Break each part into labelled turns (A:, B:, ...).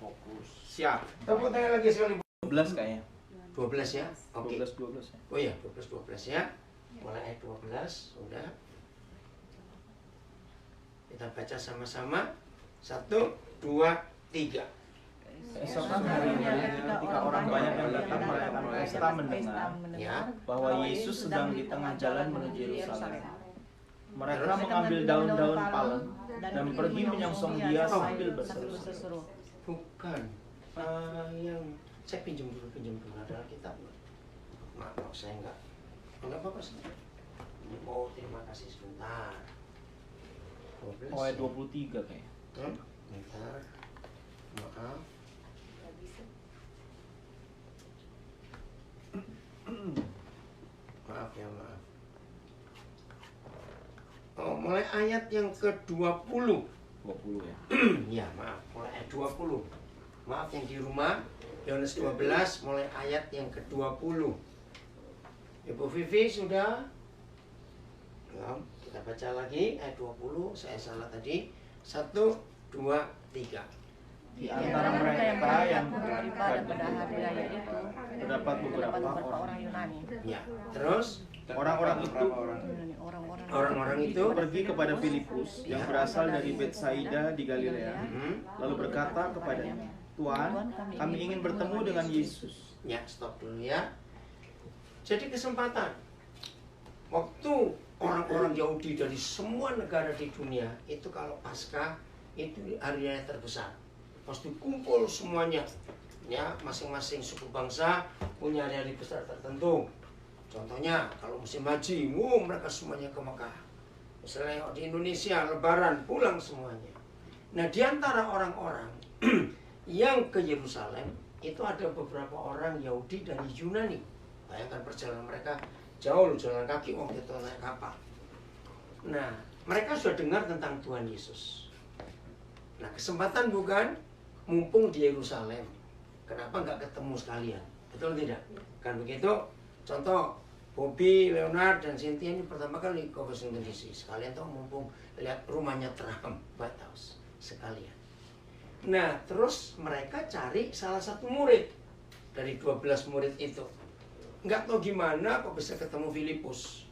A: fokus. Siap.
B: Tepuk tangan lagi sekali.
A: 12 kayaknya.
B: 12 ya. Oke.
A: 12 ya.
B: Oh iya, 12 ya. Mulai ayat 12 sudah. Kita baca sama-sama. 1, 2, 3.
A: Esok harinya ketika orang banyak yang datang merayakan pesta mendengar
B: Ya.
A: bahwa Yesus sedang di tengah jalan menuju Yerusalem. Mereka mengambil daun-daun palem dan pergi menyongsong dia sambil berseru-seru.
B: Bukan. Yang saya pinjam dulu adalah kitab. Maaf, saya enggak apa-apa sih. Oh, terima kasih sebentar. 12.
A: Oh, ayat 23 kayaknya.
B: Bentar. Maaf. Maaf ya, maaf. Oh, mulai ayat yang ke-20.
A: 20 ya.
B: Ya, maaf. Mulai ayat 20. Maaf yang di rumah. Yohanes 12 mulai ayat yang ke-20. Ibu Vivi sudah? Belum. Kita baca lagi ayat 20. Saya salah tadi. 1, 2, 3.
A: Di antara mereka yang
C: beribadah pada hari raya itu
A: terdapat beberapa
C: orang Yunani.
B: Ya, terus
A: orang-orang itu
B: orang-orang itu
A: pergi kepada Filipus yang berasal dari Betsaida di Galilea, lalu berkata kepadanya, "Tuhan, kami ingin bertemu dengan Yesus."
B: Ya, stop dulu ya. Jadi kesempatan waktu orang-orang Yahudi dari semua negara di dunia itu kalau Paskah itu hari raya terbesar. Pasti kumpul semuanya. Ya, masing-masing suku bangsa punya hari-hari besar tertentu. Contohnya kalau musim haji, mereka semuanya ke Mekah. Misalnya di Indonesia Lebaran pulang semuanya. Nah, di antara orang-orang yang ke Yerusalem itu ada beberapa orang Yahudi dari Yunani. Bayangkan perjalanan mereka jauh, jalan kaki, itu naik kapal. Nah, mereka sudah dengar tentang Tuhan Yesus. Nah, kesempatan bukan, mumpung di Yerusalem, kenapa nggak ketemu sekalian? Betul tidak? Kan begitu? Contoh, Bobby, Leonard, dan Cynthia ini pertama kali ke Washington DC. Sekalian tuh mumpung lihat rumahnya Trump, White House, sekalian. Nah, terus mereka cari salah satu murid dari 12 murid itu. Nggak tahu gimana kok bisa ketemu Filipus.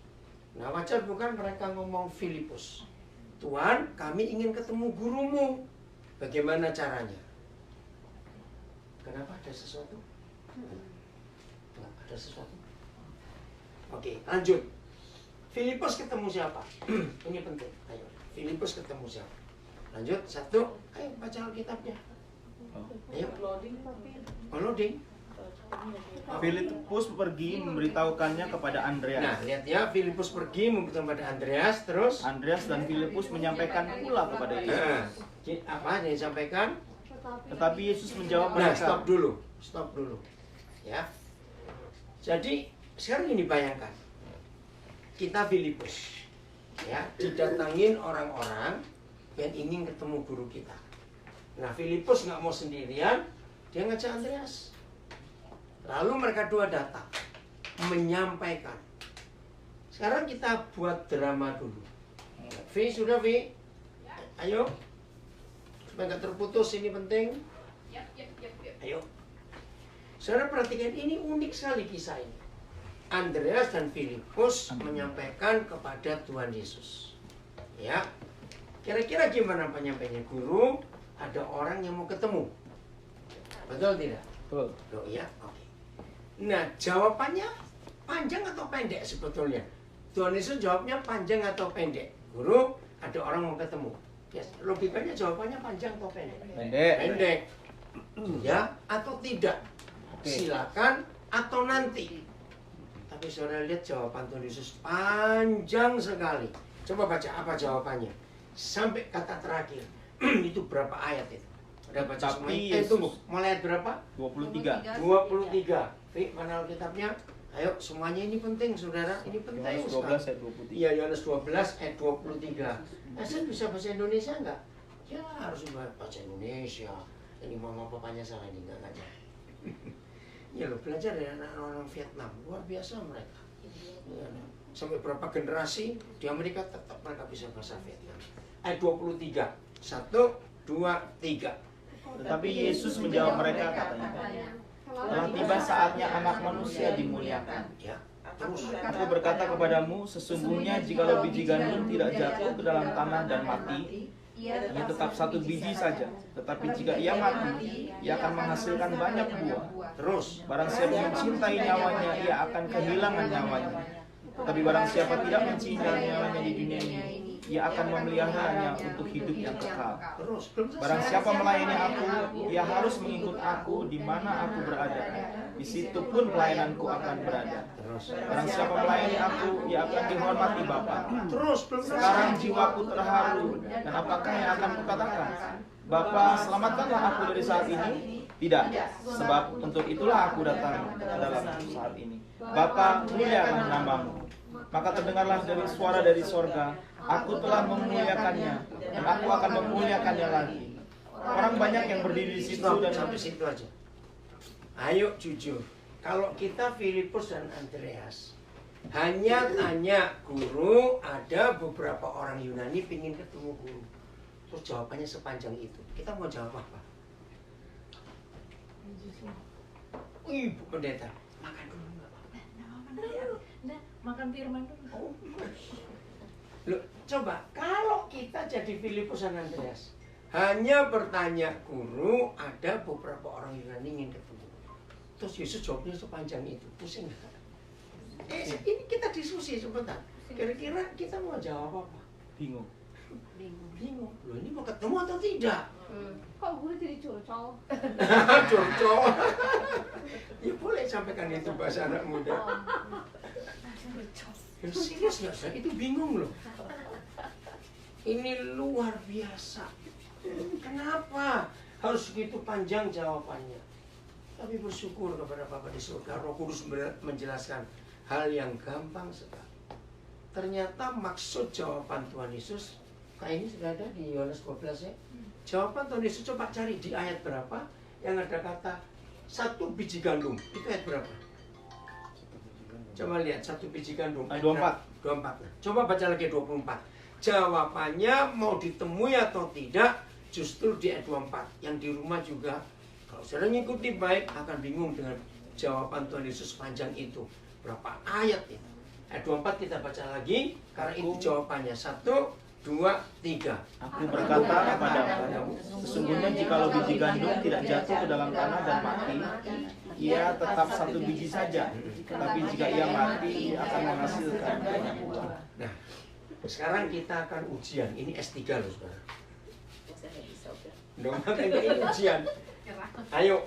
B: Nah, wajar bukan mereka ngomong Filipus. Tuhan, kami ingin ketemu gurumu. Bagaimana caranya? Kenapa ada sesuatu? Nggak ada sesuatu. Oke, lanjut. Filipus ketemu siapa? Ini penting. Ayo, Filipus ketemu siapa? Lanjut, 1. Ayo baca Alkitabnya. Ayo. Loading.
A: Filipus pergi memberitahukannya kepada Andreas.
B: Nah, lihat ya, Filipus pergi memberitahukan kepada Andreas, terus
A: Andreas dan Filipus menyampaikan pula kepada Yesus.
B: apa yang disampaikan?
A: Tetapi Yesus menjawab
B: Nah,
A: mereka.
B: stop dulu. Ya. Jadi, sekarang ini bayangkan. Kita Filipus. Ya, didatangin orang-orang yang ingin ketemu guru kita. Nah, Filipus nggak mau sendirian, dia ngajak Andreas. Lalu mereka dua datang, menyampaikan. Sekarang kita buat drama dulu. Vi, sudah Vi? Ayo. Supaya nggak terputus, ini penting. Ayo. Saudara perhatikan, ini unik sekali kisah ini. Andreas dan Filipus menyampaikan kepada Tuhan Yesus. Ya. Kira-kira gimana penyampaiannya? Guru, ada orang yang mau ketemu. Betul tidak?
A: Betul.
B: Oh iya, oke. Nah, jawabannya panjang atau pendek sebetulnya? Tuhan Yesus jawabnya panjang atau pendek? Guru, ada orang mau ketemu. Ya, logikanya jawabannya panjang atau pendek?
A: Pendek.
B: Pendek. Ya, atau tidak?
A: Oke.
B: Silakan atau nanti. Tapi saudara lihat jawaban Tuhan Yesus panjang sekali. Coba baca apa jawabannya. Sampai kata terakhir. Itu berapa ayat itu? Udah baca
A: Tapi
B: semuanya? Tunggu, mulai ayat berapa?
A: 23.
B: 23. Fi, mana Alkitabnya? Ayo, semuanya ini penting, saudara. Ini penting
A: Yohanes 12 ayat 23.
B: Iya, Yohanes 12 ayat 23. Saya bisa bahasa Indonesia enggak? Ya, harus bahasa Indonesia. Ini mama papanya salah ini, enggak ngajar. Ya lo belajar dari anak-anak Vietnam. Luar biasa mereka. Ya, sampai berapa generasi di Amerika tetap mereka bisa bahasa Vietnam. Ayat 23. 1, 2, 3.
A: Tetapi Yesus menjawab mereka katanya, telah tiba saatnya Anak Manusia dimuliakan.
B: Ya, terus.
A: Aku berkata kepadamu, sesungguhnya jikalau biji gandum tidak jatuh ke dalam tanah dan mati, ia tetap satu biji saja. Tetapi jika ia mati, ia akan menghasilkan banyak buah.
B: Terus.
A: Barang siapa mencintai nyawanya, ia akan kehilangan nyawanya. Tetapi barang siapa tidak mencintai nyawanya di dunia ini, ia akan memeliharanya untuk hidup yang kekal.
B: Terus.
A: Barang siapa melayani aku, ia harus mengikut aku di mana aku berada. Di situ pun pelayananku akan berada.
B: Terus.
A: Barang siapa melayani aku, ia akan dihormati Bapa.
B: Terus.
A: Sekarang jiwaku terharu, dan apakah yang akan kukatakan? Bapa, selamatkanlah aku dari saat ini. Tidak, sebab untuk itulah aku datang dalam saat ini. Bapa, muliakanlah namamu. Maka terdengarlah dari suara dari sorga, aku telah memuliakannya, dan aku akan memuliakannya lagi. Orang banyak yang berdiri di situ dan
B: sampai situ aja. Ayo jujur, kalau kita Filipus dan Andreas hanya tanya guru, ada beberapa orang Yunani pingin ketemu guru, terus jawabannya sepanjang itu, kita mau jawab apa? Ibu pendeta, makan dulu nggak apa-apa.
C: Makan firman dulu.
B: Oh. Loh, coba kalau kita jadi Filipus dan Andreas hanya bertanya guru, ada beberapa orang Yunani ingin ketemu, terus Yesus jawabnya sepanjang itu, pusing nggak? Ini kita diskusi sebentar. Kira-kira kita mau jawab apa?
A: bingung.
B: Bingung. Loh, ini mau ketemu atau tidak?
D: Kok gue jadi curcol?
B: Curcol. Ya boleh sampaikan itu bahasa anak muda. Serius nggak sih? Itu bingung loh. Ini luar biasa. Kenapa harus begitu panjang jawabannya? Tapi bersyukur kepada Bapa di surga, Roh Kudus menjelaskan hal yang gampang sekali. Ternyata maksud jawaban Tuhan Yesus, kayak ini sudah ada di Yohanes 12 ya. Jawaban Tuhan Yesus coba cari di ayat berapa yang ada kata satu biji gandum. Itu ayat berapa? Coba lihat satu biji gandum.
A: Ayat 24.
B: 24. Coba baca lagi 24. Jawabannya mau ditemui atau tidak justru di ayat 24. Yang di rumah juga kalau saudara ngikuti baik akan bingung dengan jawaban Tuhan Yesus panjang itu. Berapa ayat itu? Ayat 24 kita baca lagi karena itu jawabannya. 1, 2, 3.
A: Aku berkata kepadamu, sesungguhnya jikalau biji gandum tidak jatuh ke dalam tanah dan mati, ia tetap satu biji saja. Tetapi jika ia mati, ia akan menghasilkan banyak buah.
B: Nah, sekarang kita akan ujian. Ini S3 loh saudara. Nggak, makanya ini ujian. Ayo,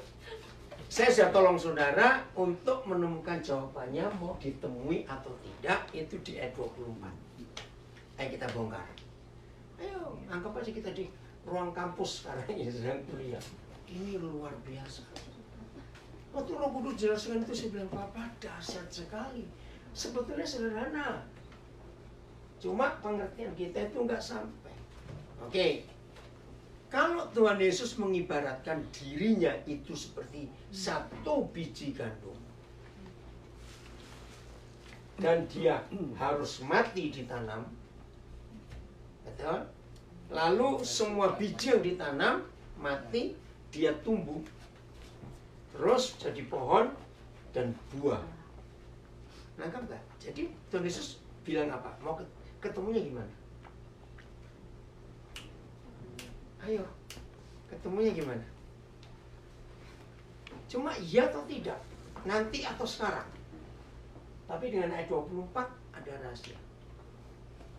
B: saya sudah tolong saudara untuk menemukan jawabannya mau ditemui atau tidak. Itu di ayat 24. Ayo kita bongkar. Ayo, anggap aja kita di ruang kampus sekarang ini sedang kuliah. Ini luar biasa. Waktu Roh Kudus jelaskan itu saya bilang, Bapak dahsyat sekali. Sebetulnya sederhana. Cuma pengertian kita itu nggak sampai. Oke. Kalau Tuhan Yesus mengibaratkan dirinya itu seperti satu biji gandum. Dan dia harus mati ditanam. Betul? Lalu semua biji yang ditanam mati, dia tumbuh. Terus jadi pohon dan buah. Nangkap nggak? Jadi Tuhan Yesus bilang apa? Mau ketemunya gimana? Ayo, ketemunya gimana? Cuma iya atau tidak? Nanti atau sekarang? Tapi dengan ayat 24 ada rahasia.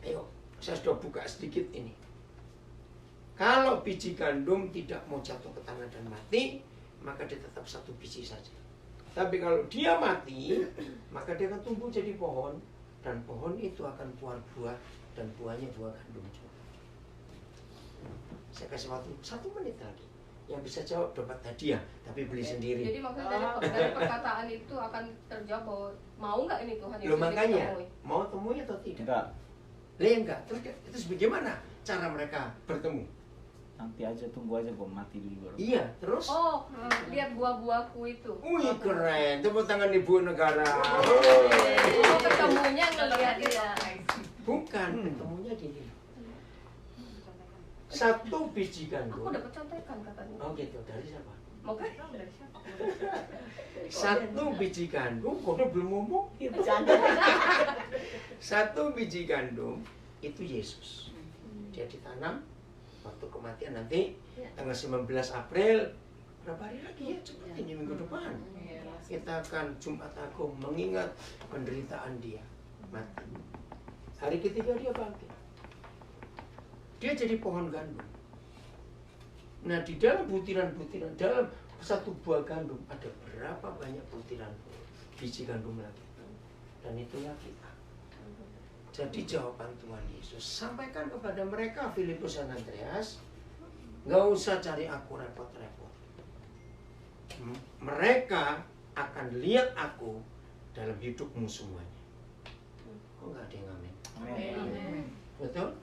B: Ayo, saya sudah buka sedikit ini. Kalau biji gandum tidak mau jatuh ke tanah dan mati, maka dia tetap satu biji saja. Tapi kalau dia mati, maka dia akan tumbuh jadi pohon. Dan pohon itu akan buah-buah, dan buahnya buah gandum juga. Saya kasih waktu 1 menit lagi. Yang bisa jawab dapat hadiah, tapi beli sendiri.
D: Jadi maksudnya dari perkataan itu akan terjawab bahwa mau nggak ini Tuhan Yesus
B: Loh makanya,
D: ditemui?
B: mau temui atau tidak?
A: Enggak,
B: Lah enggak. Terus bagaimana cara mereka bertemu?
A: nanti aja, tunggu aja gue mati dulu baru.
B: Iya, terus?
D: Oh, lihat buah-buahku itu.
B: Wih keren, tepuk tangan Ibu Negara.
D: Oh, ketemunya ngelihat dia.
B: Bukan, ketemunya gini. 1 biji
D: Aku
B: gandum.
D: dapat contekan katanya.
B: Oh gitu, dari siapa?
D: Mau kan?
B: 1 biji gandum, kok belum ngomong? 1 biji gandum itu Yesus. Dia ditanam waktu kematian nanti tanggal 19 April. Berapa hari lagi ya? Cepat ini minggu depan. Kita akan Jumat Agung mengingat penderitaan dia mati. Hari ketiga dia bangkit. Dia jadi pohon gandum. Nah, di dalam butiran-butiran, dalam 1 buah gandum ada berapa banyak butiran biji gandum lagi? Dan itulah kita. Jadi jawaban Tuhan Yesus, sampaikan kepada mereka, Filipus dan Andreas, nggak usah cari aku repot-repot. Mereka akan lihat aku dalam hidupmu semuanya. Kok nggak ada yang amin?
A: Amin.
B: Betul?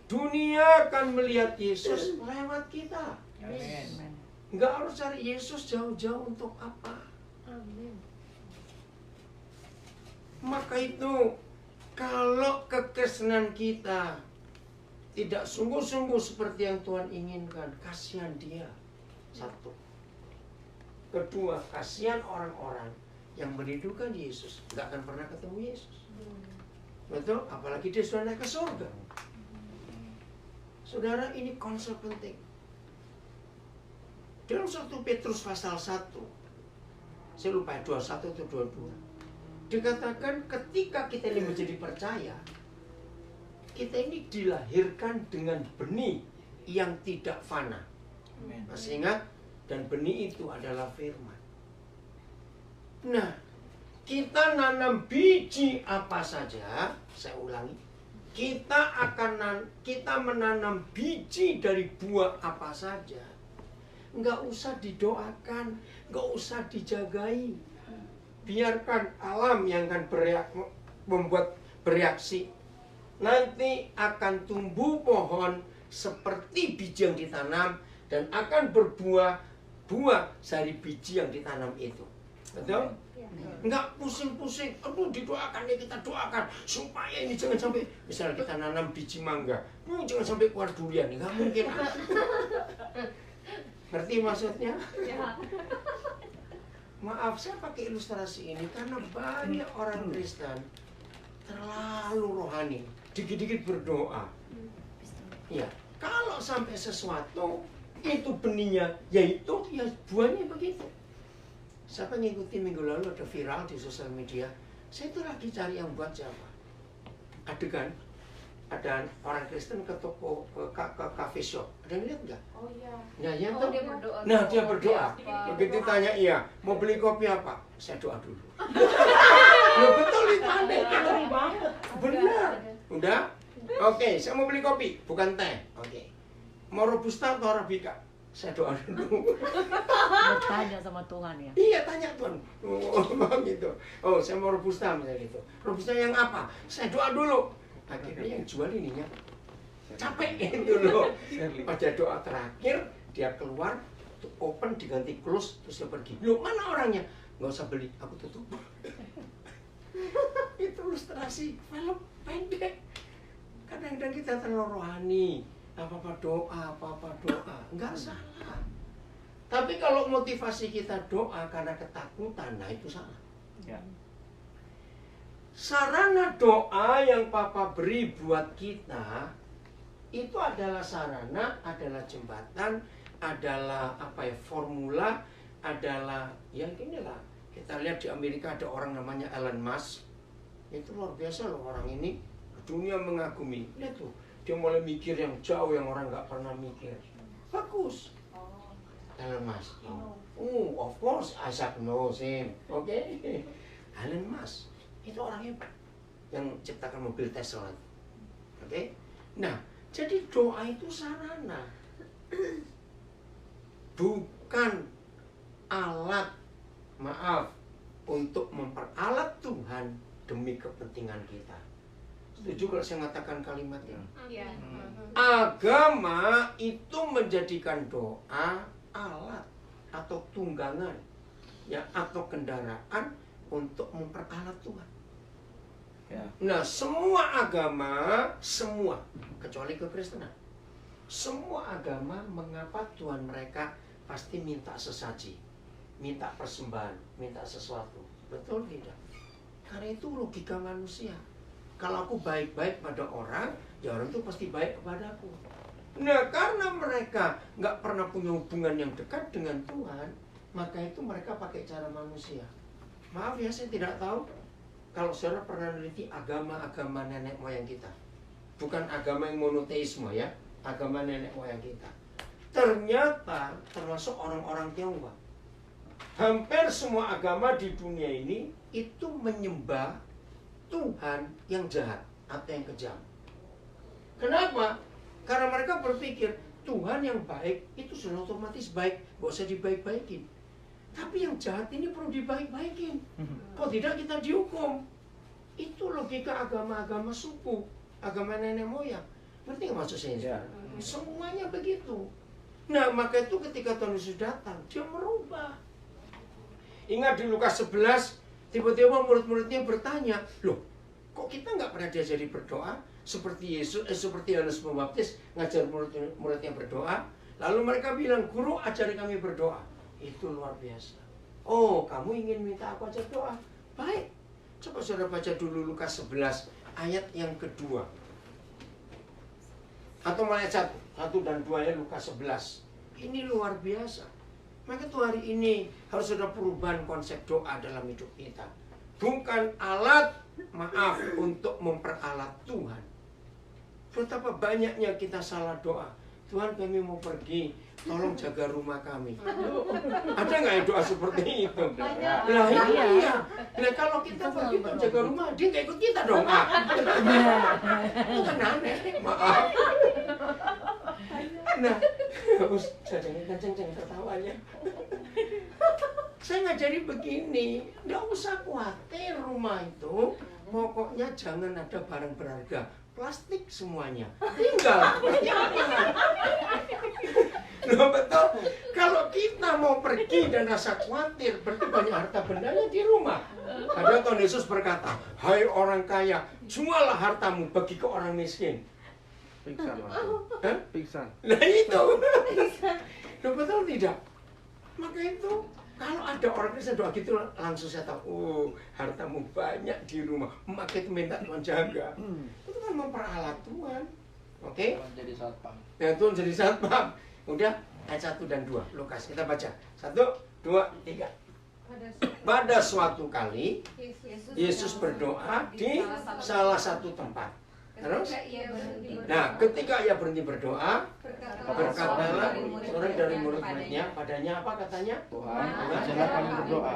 B: Dunia akan melihat Yesus lewat kita.
A: Amin.
B: Nggak harus cari Yesus jauh-jauh untuk apa. Maka itu, kalau kekristenan kita tidak sungguh-sungguh seperti yang Tuhan inginkan, kasihan dia. 1. Kedua, kasihan orang-orang yang merindukan Yesus, nggak akan pernah ketemu Yesus. Betul? Apalagi dia sudah naik ke surga. Saudara, ini konsep penting. Dalam 1 Petrus pasal 1, saya lupa 21 atau 22, dikatakan ketika kita ini menjadi percaya, kita ini dilahirkan dengan benih yang tidak fana. Masih ingat? Dan benih itu adalah firman. Nah, kita nanam biji apa saja, saya ulangi, kita menanam biji dari buah apa saja, nggak usah didoakan, nggak usah dijagai. Biarkan alam yang akan membuat bereaksi. Nanti akan tumbuh pohon seperti biji yang ditanam dan akan berbuah dari biji yang ditanam itu. Betul? Enggak pusing-pusing. Aduh, didoakan ya, kita doakan supaya ini jangan sampai, misalnya kita nanam biji mangga, jangan sampai keluar durian. Enggak mungkin. Ngerti maksudnya? Maaf, saya pakai ilustrasi ini karena banyak orang Kristen terlalu rohani, dikit-dikit berdoa. Ya, kalau sampai sesuatu itu benihnya, yaitu ya buahnya begitu. Siapa ngikutin minggu lalu ada viral di sosial media, saya itu lagi cari yang buat siapa. Adegan, ada orang Kristen ke toko, ke cafe shop. Ada yang lihat nggak?
D: Oh iya.
B: Nah, yang
D: Oh, dia berdoa.
B: Nah, dia berdoa.
D: Iya.
B: Begitu tanya, iya, mau beli kopi apa? Saya doa dulu. Loh, betul itu aneh. Benar. Udah? Oke, saya mau beli kopi, bukan teh. Oke. Mau robusta atau arabica? Saya doa dulu.
C: Bertanya sama Tuhan ya.
B: Iya, tanya Tuhan. Oh, gitu. Oh, saya mau robusta misalnya gitu. Robusta yang apa? Saya doa dulu. Akhirnya yang jual ininya capek gitu loh. Pada doa terakhir dia keluar, open diganti close, terus dia pergi. Loh, mana orangnya? Nggak usah beli, aku tutup. Itu ilustrasi film pendek. Kadang-kadang kita terlalu rohani. Apa-apa doa. Nggak salah. Tapi kalau motivasi kita doa karena ketakutan, nah itu salah.
A: Ya.
B: Sarana doa yang Papa beri buat kita itu adalah sarana, adalah jembatan, adalah formula, adalah ya inilah. Kita lihat di Amerika ada orang namanya Elon Musk. Itu luar biasa loh orang ini. Dunia mengagumi. Lihat tuh, dia mulai mikir yang jauh yang orang nggak pernah mikir. Bagus. Elon Musk. Of course Isaac knows him. Oke. Elon Musk itu orang hebat yang ciptakan mobil Tesla. Oke. Nah, jadi doa itu sarana, bukan alat, maaf, untuk memperalat Tuhan demi kepentingan kita. Setuju kalau saya mengatakan kalimat ini?
D: Iya.
B: Agama itu menjadikan doa alat atau tunggangan, ya, atau kendaraan untuk memperalat Tuhan.
A: Ya.
B: Nah, semua agama, semua kecuali kekristenan, semua agama mengapa Tuhan mereka pasti minta sesaji, minta persembahan, minta sesuatu. Betul tidak? Karena itu logika manusia. Kalau aku baik-baik pada orang, ya orang itu pasti baik kepadaku. Nah, karena mereka nggak pernah punya hubungan yang dekat dengan Tuhan, maka itu mereka pakai cara manusia. Maaf ya, saya tidak tahu kalau saudara pernah meneliti agama-agama nenek moyang kita. Bukan agama yang monoteisme ya, agama nenek moyang kita. Ternyata termasuk orang-orang Tionghoa. Hampir semua agama di dunia ini itu menyembah Tuhan yang jahat atau yang kejam. Kenapa? Karena mereka berpikir Tuhan yang baik itu sudah otomatis baik, gak usah dibaik-baikin. Tapi yang jahat ini perlu dibaik-baikin. Kalau tidak kita dihukum. Itu logika agama-agama suku, agama nenek moyang. Ngerti nggak maksud saya?
A: Ya.
B: Semuanya begitu. Nah, maka itu ketika Tuhan Yesus datang, dia merubah. Ingat di Lukas 11, tiba-tiba murid-muridnya bertanya, loh, kok kita nggak pernah diajari berdoa seperti seperti Yohanes Pembaptis ngajar murid-muridnya berdoa? Lalu mereka bilang, guru ajari kami berdoa. Itu luar biasa. Oh, kamu ingin minta aku ajar doa? Baik. Coba saudara baca dulu Lukas 11 ayat yang kedua. Atau ayat 1 dan 2 ya Lukas 11. Ini luar biasa. Maka tuh hari ini harus ada perubahan konsep doa dalam hidup kita. Bukan alat, maaf, untuk memperalat Tuhan. Betapa banyaknya kita salah doa. Tuhan, kami mau pergi, tolong jaga rumah kami. Ada nggak yang doa seperti itu? Lah iya. Nah kalau kita pergi untuk jaga rumah, dia nggak ikut kita dong. Itu kan aneh, maaf. Nah, jangan tertawanya. Saya ngajari begini, nggak usah khawatir rumah itu. Pokoknya jangan ada barang berharga, plastik semuanya. Tinggal. Loh betul. Kalau kita mau pergi dan rasa khawatir, berarti banyak harta bendanya di rumah. Ada Tuhan Yesus berkata, hai orang kaya, jualah hartamu bagi ke orang miskin.
A: Pingsan pingsan.
B: Nah itu. Loh betul tidak? Maka itu kalau ada orang Kristen doa gitu langsung saya tahu, oh hartamu banyak di rumah, maka itu minta Tuhan jaga. Itu kan memperalat Tuhan. Oke?
A: Jadi satpam.
B: Ya Tuhan jadi satpam. Udah ayat 1 dan 2 Lukas kita baca 1, 2, 3. Pada suatu kali Yesus berdoa di salah satu tempat. Terus? Nah, ketika ia berhenti berdoa, berkatalah seorang dari murid-muridnya, padanya apa katanya?
A: Tuhan, ajarlah kami berdoa.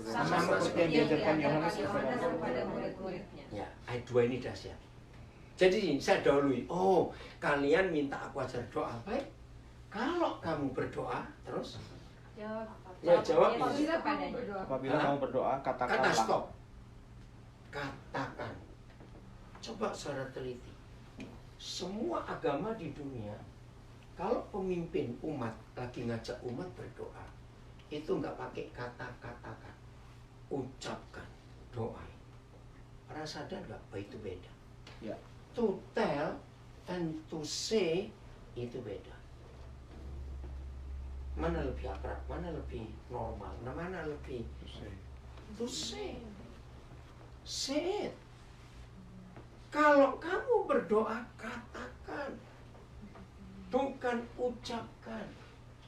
A: Sama seperti yang diajarkan Yohanes kepada
D: murid-muridnya.
B: Ya, ayat 2 ini dahsyat. Jadi saya dahului, oh kalian minta aku ajar doa, baik. Kalau kamu berdoa, terus? Jawab.
A: Apabila kamu berdoa, katakanlah.
B: Kata stop. Katakan. Coba saudara teliti. Semua agama di dunia, kalau pemimpin umat lagi ngajak umat berdoa, itu nggak pakai kata-katakan, ucapkan, doa. Pernah sadar nggak bahwa itu beda?
A: Ya.
B: To tell and to say itu beda. Mana lebih akrab, mana lebih normal, mana lebih to say. Say it. Kalau kamu berdoa, katakan. Bukan ucapkan.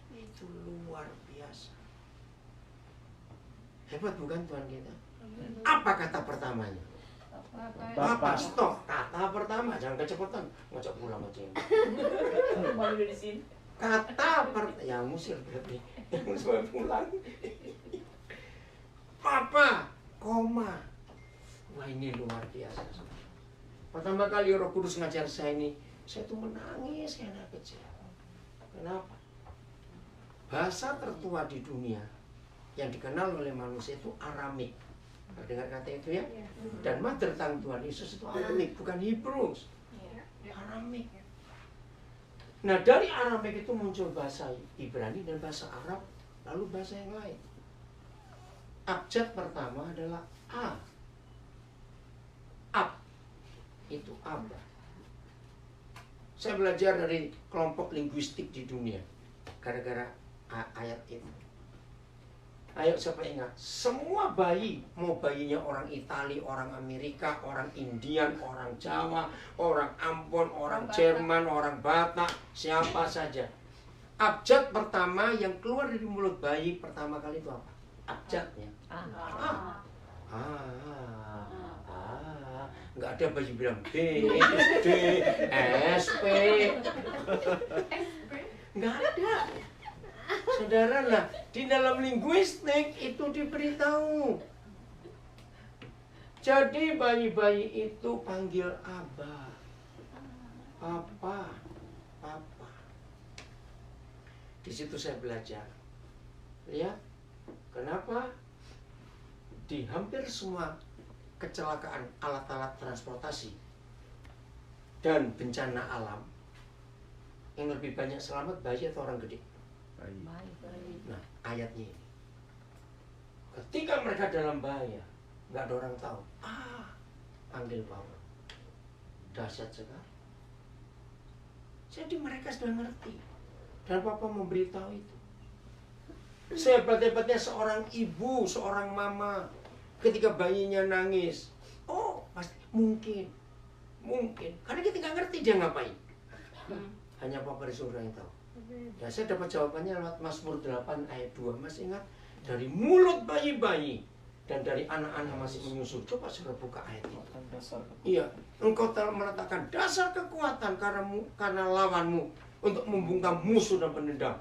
B: Itu luar biasa. Hebat bukan Tuhan kita? Apa kata pertamanya? Bapak, stop. Kata pertama, jangan kecepatan. Ngajak pulang aja.
C: Malu di sini.
B: Kata pertama, ya musir berarti. Yang semua pulang. Papa, koma. Wah ini luar biasa. Pertama kali Roh Kudus ngajar saya ini, saya tuh menangis kayak anak kecil. Kenapa? Bahasa tertua di dunia yang dikenal oleh manusia itu Aramik. Dengar kata itu ya? Dan mother tongue Tuhan Yesus itu Aramik, bukan Hebrew. Aramik. Nah dari Aramik itu muncul bahasa Ibrani dan bahasa Arab, lalu bahasa yang lain. Abjad pertama adalah A. Ab. Itu Abba. Saya belajar dari kelompok linguistik di dunia gara-gara ayat itu. Ayo siapa ingat? Semua bayi, mau bayinya orang Itali, orang Amerika, orang Indian, orang Jawa, orang Ambon, orang Jerman, orang Batak, siapa saja. Abjad pertama yang keluar dari mulut bayi pertama kali itu apa? Abjadnya. Nggak ada bayi bilang B, D, S, P. Nggak ada. Saudara, lah di dalam linguistik itu diberitahu. Jadi bayi-bayi itu panggil Abba, Papa, Papa. Di situ saya belajar. Ya, kenapa di hampir semua kecelakaan alat-alat transportasi dan bencana alam yang lebih banyak selamat bayi atau orang gede? Nah, ayatnya ini. Ketika mereka dalam bahaya, nggak ada orang tahu. Panggil Papa. Dahsyat sekali. Jadi mereka sudah ngerti. Dan Papa memberitahu itu. Sehebat-hebatnya seorang ibu, seorang mama, ketika bayinya nangis, pasti mungkin. Karena kita nggak ngerti dia ngapain. Hanya Papa di surga yang tahu. Dan saya dapat jawabannya lewat Mazmur 8 ayat 2. Masih ingat? Dari mulut bayi-bayi dan dari anak-anak masih menyusu. Coba saudara buka ayat itu. Iya, engkau telah meletakkan dasar kekuatan karena lawanmu untuk membungkam musuh dan penendang.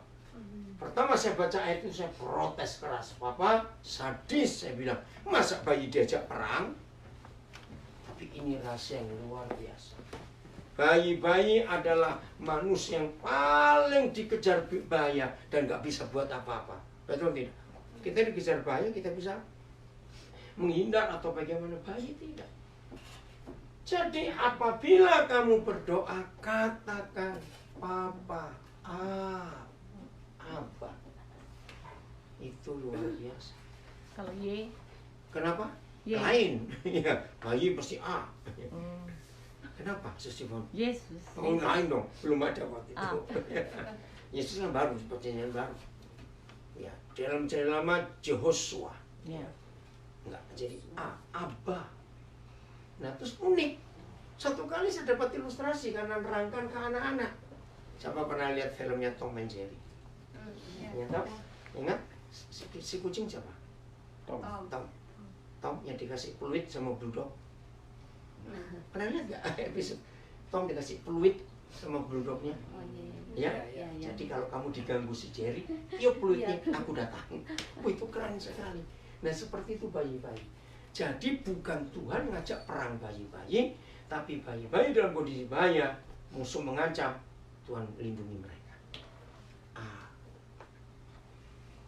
B: Pertama saya baca ayat itu, saya protes keras. Papa, sadis, saya bilang. Masa bayi diajak perang? Tapi ini rahasia yang luar biasa. Bayi-bayi adalah manusia yang paling dikejar bahaya dan gak bisa buat apa-apa. Betul tidak? Kita dikejar bahaya, kita bisa menghindar atau bagaimana. Bayi tidak. Jadi apabila kamu berdoa, katakan Papa, Abba. Itu luar biasa.
C: Kalau Y?
B: Kenapa?
C: Y.
B: Lain. Ya, bayi pasti A. Kenapa? Sesibon?
C: Yesus.
B: Lain dong. Belum ada waktu itu. Yesus yang baru, perjanjian baru. Ya, dalam lama Yehosua.
C: Ya.
B: Enggak, jadi Abba. Nah, terus unik. Satu kali saya dapat ilustrasi karena nerangkan ke anak-anak. Siapa pernah lihat filmnya Tom and Jerry? Ingat? Ingat? Si kucing siapa? Tom yang dikasih peluit sama Blue Dog. Pernah lihat gak episode Tom dikasih peluit sama Blue Dog-nya? Ya? Jadi kalau kamu diganggu si Jerry, tiup peluitnya, aku datang. Itu keren sekali. Nah, seperti itu bayi-bayi. Jadi bukan Tuhan ngajak perang bayi-bayi, tapi bayi-bayi dalam kondisi bahaya, musuh mengancam, Tuhan lindungi mereka.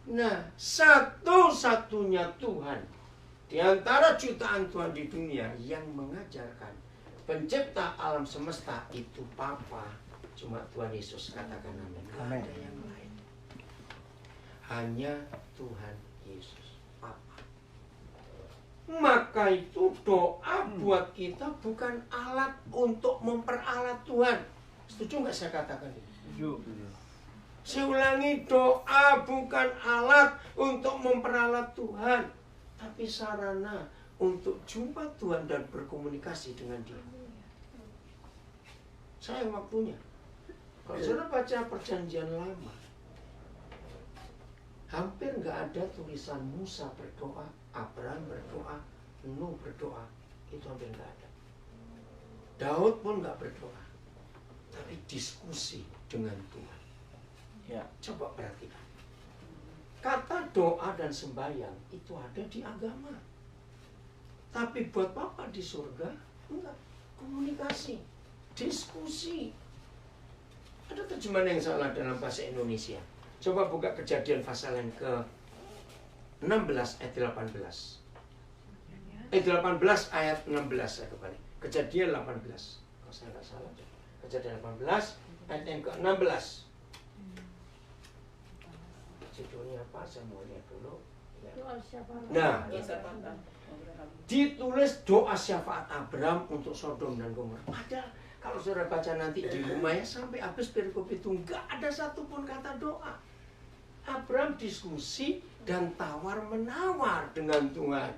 B: Nah, satu-satunya Tuhan di antara jutaan Tuhan di dunia yang mengajarkan pencipta alam semesta itu Papa, cuma Tuhan Yesus. Katakan amin. Tidak ada yang lain. Hanya Tuhan Yesus, Papa. Maka itu doa buat kita bukan alat untuk memperalat Tuhan. Setuju nggak saya katakan ini?
A: Setuju.
B: Saya ulangi, doa bukan alat untuk memperalat Tuhan, tapi sarana untuk jumpa Tuhan dan berkomunikasi dengan Dia. Sayang waktunya. Kalau saudara baca perjanjian lama, hampir nggak ada tulisan Musa berdoa, Abraham berdoa, Nuh berdoa. Itu hampir nggak ada. Daud pun nggak berdoa, tapi diskusi dengan Tuhan.
A: Ya.
B: Coba perhatikan. Kata doa dan sembahyang itu ada di agama. Tapi buat Papa di surga, enggak. Komunikasi, diskusi. Ada terjemahan yang salah dalam bahasa Indonesia. Coba buka Kejadian pasal yang ke-16 ayat 18. 18 ayat 16 saya kembali. Kejadian 18. Kalau saya nggak salah. Kejadian 18 ayat yang ke-16. Judulnya apa? Saya mau lihat dulu. Ya. Nah, ditulis doa syafaat Abraham untuk Sodom dan Gomora. Padahal Kalau saudara baca nanti di rumah ya, sampai habis perikop itu nggak ada satupun kata doa. Abraham diskusi dan tawar-menawar dengan Tuhan.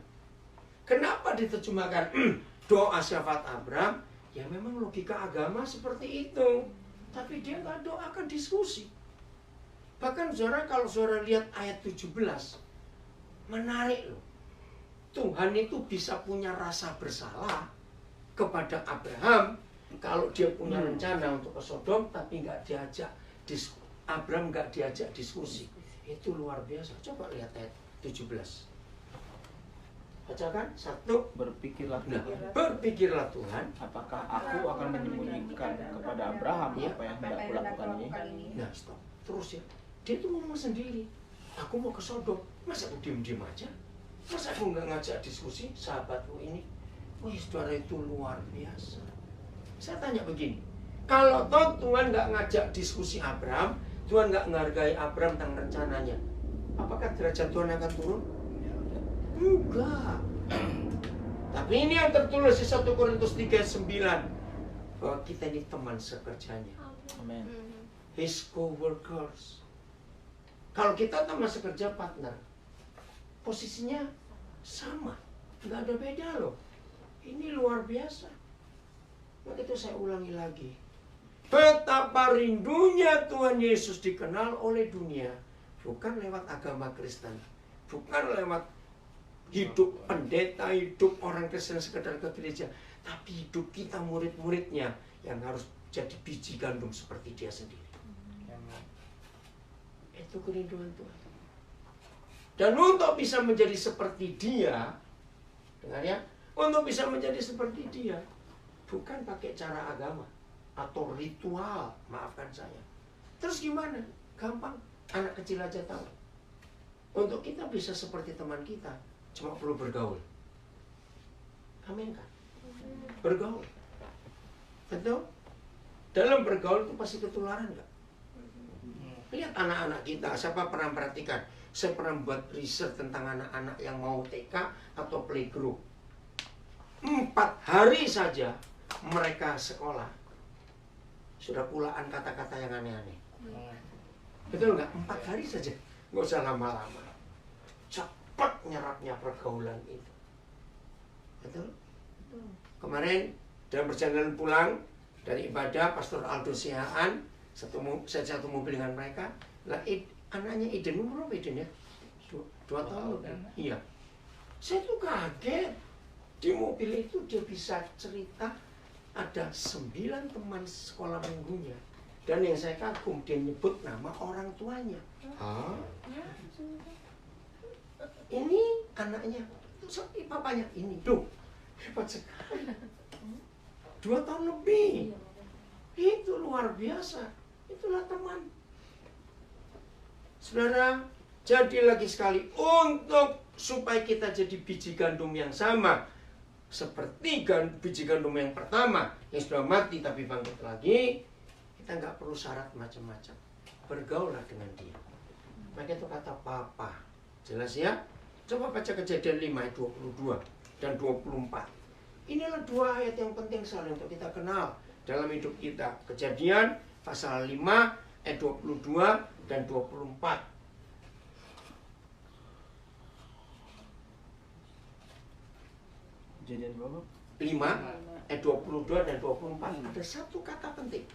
B: Kenapa diterjemahkan doa syafaat Abraham? Ya memang logika agama seperti itu. Tapi dia nggak doakan diskusi. Bahkan saudara, kalau saudara lihat ayat 17, menarik loh. Tuhan itu bisa punya rasa bersalah kepada Abraham kalau dia punya rencana untuk ke Sodom, tapi nggak diajak Abraham nggak diajak diskusi. Itu luar biasa. Coba lihat ayat 17. Bacakan satu.
A: Berpikirlah
B: Nah,
A: Tuhan,
B: berpikirlah Tuhan.
A: apakah aku akan menyembunyikan kepada Abraham apa yang hendak kulakukan ini?
B: Nah, stop. Terus ya. Dia tuh ngomong sendiri. Aku mau ke Sodom. Masa aku diem-diem aja? Masa aku nggak ngajak diskusi sahabatku ini? Wih, saudara, itu luar biasa. Saya tanya begini. Kalau toh Tuhan nggak ngajak diskusi Abraham, Tuhan nggak menghargai Abraham tentang rencananya, apakah derajat Tuhan akan turun? Enggak. Tapi ini yang tertulis di 1 Korintus 3:9, bahwa kita ini teman sekerjanya.
A: Amin.
B: His co-workers. Kalau kita teman sekerja, partner, posisinya sama, nggak ada beda loh. Ini luar biasa. Maka itu saya ulangi lagi. Betapa rindunya Tuhan Yesus dikenal oleh dunia. Bukan lewat agama Kristen. Bukan lewat hidup pendeta, hidup orang Kristen sekedar ke gereja. Tapi hidup kita murid-muridnya yang harus jadi biji gandum seperti dia sendiri. Itu kerinduan Tuhan. Dan untuk bisa menjadi seperti dia, dengar ya, untuk bisa menjadi seperti dia, bukan pakai cara agama atau ritual, maafkan saya. Terus gimana? Gampang, anak kecil aja tahu. Untuk kita bisa seperti teman kita, cuma perlu bergaul. Amin kan? Bergaul. Betul? Dalam bergaul itu pasti ketularan nggak? Lihat anak-anak kita, siapa pernah perhatikan? Saya pernah buat riset tentang anak-anak yang mau TK atau playgroup. 4 hari saja mereka sekolah sudah pulaan kata-kata yang aneh-aneh. Betul nggak? 4 hari saja, nggak usah lama-lama. Cepat nyerapnya pergaulan itu. Betul? Kemarin dalam perjalanan pulang dari ibadah, Pastor Aldo Sihaan saya satu mobil dengan mereka. Lah, anaknya Eden, umur berapa Eden ya? 2 tahun lebih. Iya. Saya tuh kaget. Di mobil itu dia bisa cerita ada 9 teman sekolah minggunya. Dan yang saya kagum, dia nyebut nama orang tuanya. Hah? Ini anaknya. Terus papanya ini. Duh, hebat sekali. 2 tahun lebih. Itu luar biasa. Itulah teman. Saudara, jadi lagi sekali, untuk supaya kita jadi biji gandum yang sama seperti biji gandum yang pertama yang sudah mati tapi bangkit lagi, kita nggak perlu syarat macam-macam. Bergaulah dengan dia. Maka itu kata Papa. Jelas ya? Coba baca Kejadian 5 ayat 22 dan 24. Inilah 2 ayat yang penting sekali untuk kita kenal dalam hidup kita. Kejadian pasal 5 ayat 22 dan 24.
A: Kejadian berapa?
B: 5 ayat 22 dan 24. Ada satu kata penting.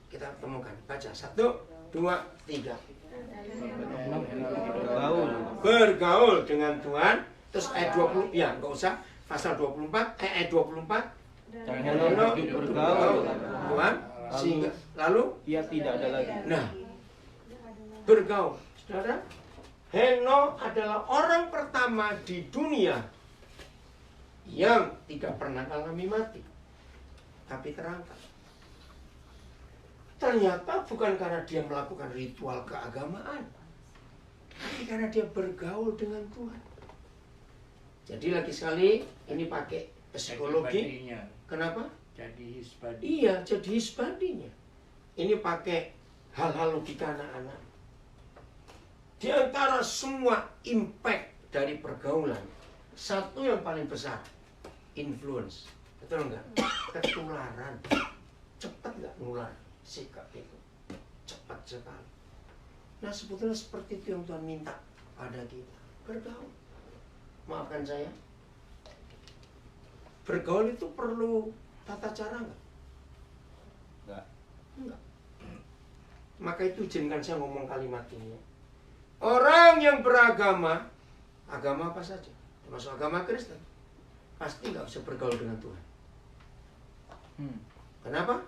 B: Kita temukan. Baca 1, 2, 3. Bergaul dengan Tuhan. Terus ayat 20, ya nggak usah. Pasal 24, ayat 24.
A: Jangan hidup bergaul
B: Tuhan. Sehingga lalu
A: ia tidak ada lagi.
B: nah, bergaul. Saudara, Henokh adalah orang pertama di dunia yang tidak pernah mengalami mati, tapi terangkat. Ternyata bukan karena dia melakukan ritual keagamaan, tapi karena dia bergaul dengan Tuhan. Jadi lagi sekali, ini pakai psikologi. Kenapa?
E: Jadi hisbadi.
B: Iya, jadi hisbadinya. Ini pakai hal-hal logika anak-anak. Di antara semua impact dari pergaulan, satu yang paling besar, influence. Betul enggak? Ketularan. Cepat nggak nular sikap itu? Cepat sekali. Nah sebetulnya seperti itu yang Tuhan minta pada kita. Bergaul. Maafkan saya. Bergaul itu perlu tata cara nggak? Enggak. Maka itu izinkan saya ngomong kalimat ini. Orang yang beragama, agama apa saja, termasuk agama Kristen, pasti nggak bisa bergaul dengan Tuhan. Kenapa?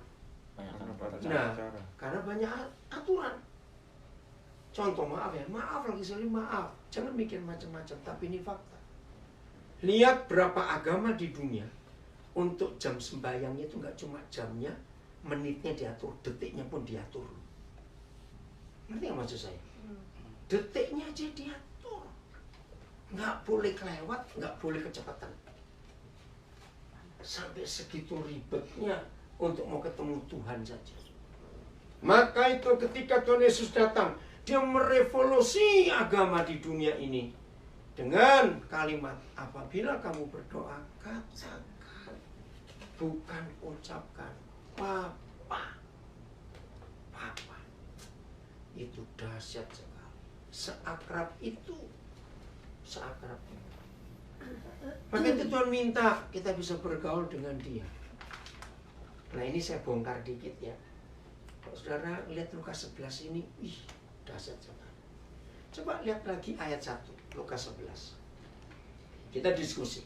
B: Nah, karena banyak aturan. Contoh maaf ya, maaf lagi sekali maaf. Jangan mikir macam-macam, tapi ini fakta. Lihat berapa agama di dunia, untuk jam sembahyangnya itu nggak cuma jamnya, menitnya diatur, detiknya pun diatur. Ngerti nggak maksud saya? Detiknya aja diatur. Nggak boleh kelewat, nggak boleh kecepatan. Sampai segitu ribetnya untuk mau ketemu Tuhan saja. Maka itu ketika Tuhan Yesus datang, dia merevolusi agama di dunia ini. Dengan kalimat, apabila kamu berdoa, katakan, bukan ucapkan. Papa. Papa. Itu dahsyat sekali. Seakrab itu. Seakrab itu. Maka itu Tuhan minta kita bisa bergaul dengan dia. Nah ini saya bongkar dikit ya. Kalau saudara lihat Lukas 11 ini, dahsyat sekali. Coba lihat lagi ayat 1, Lukas 11. Kita diskusi.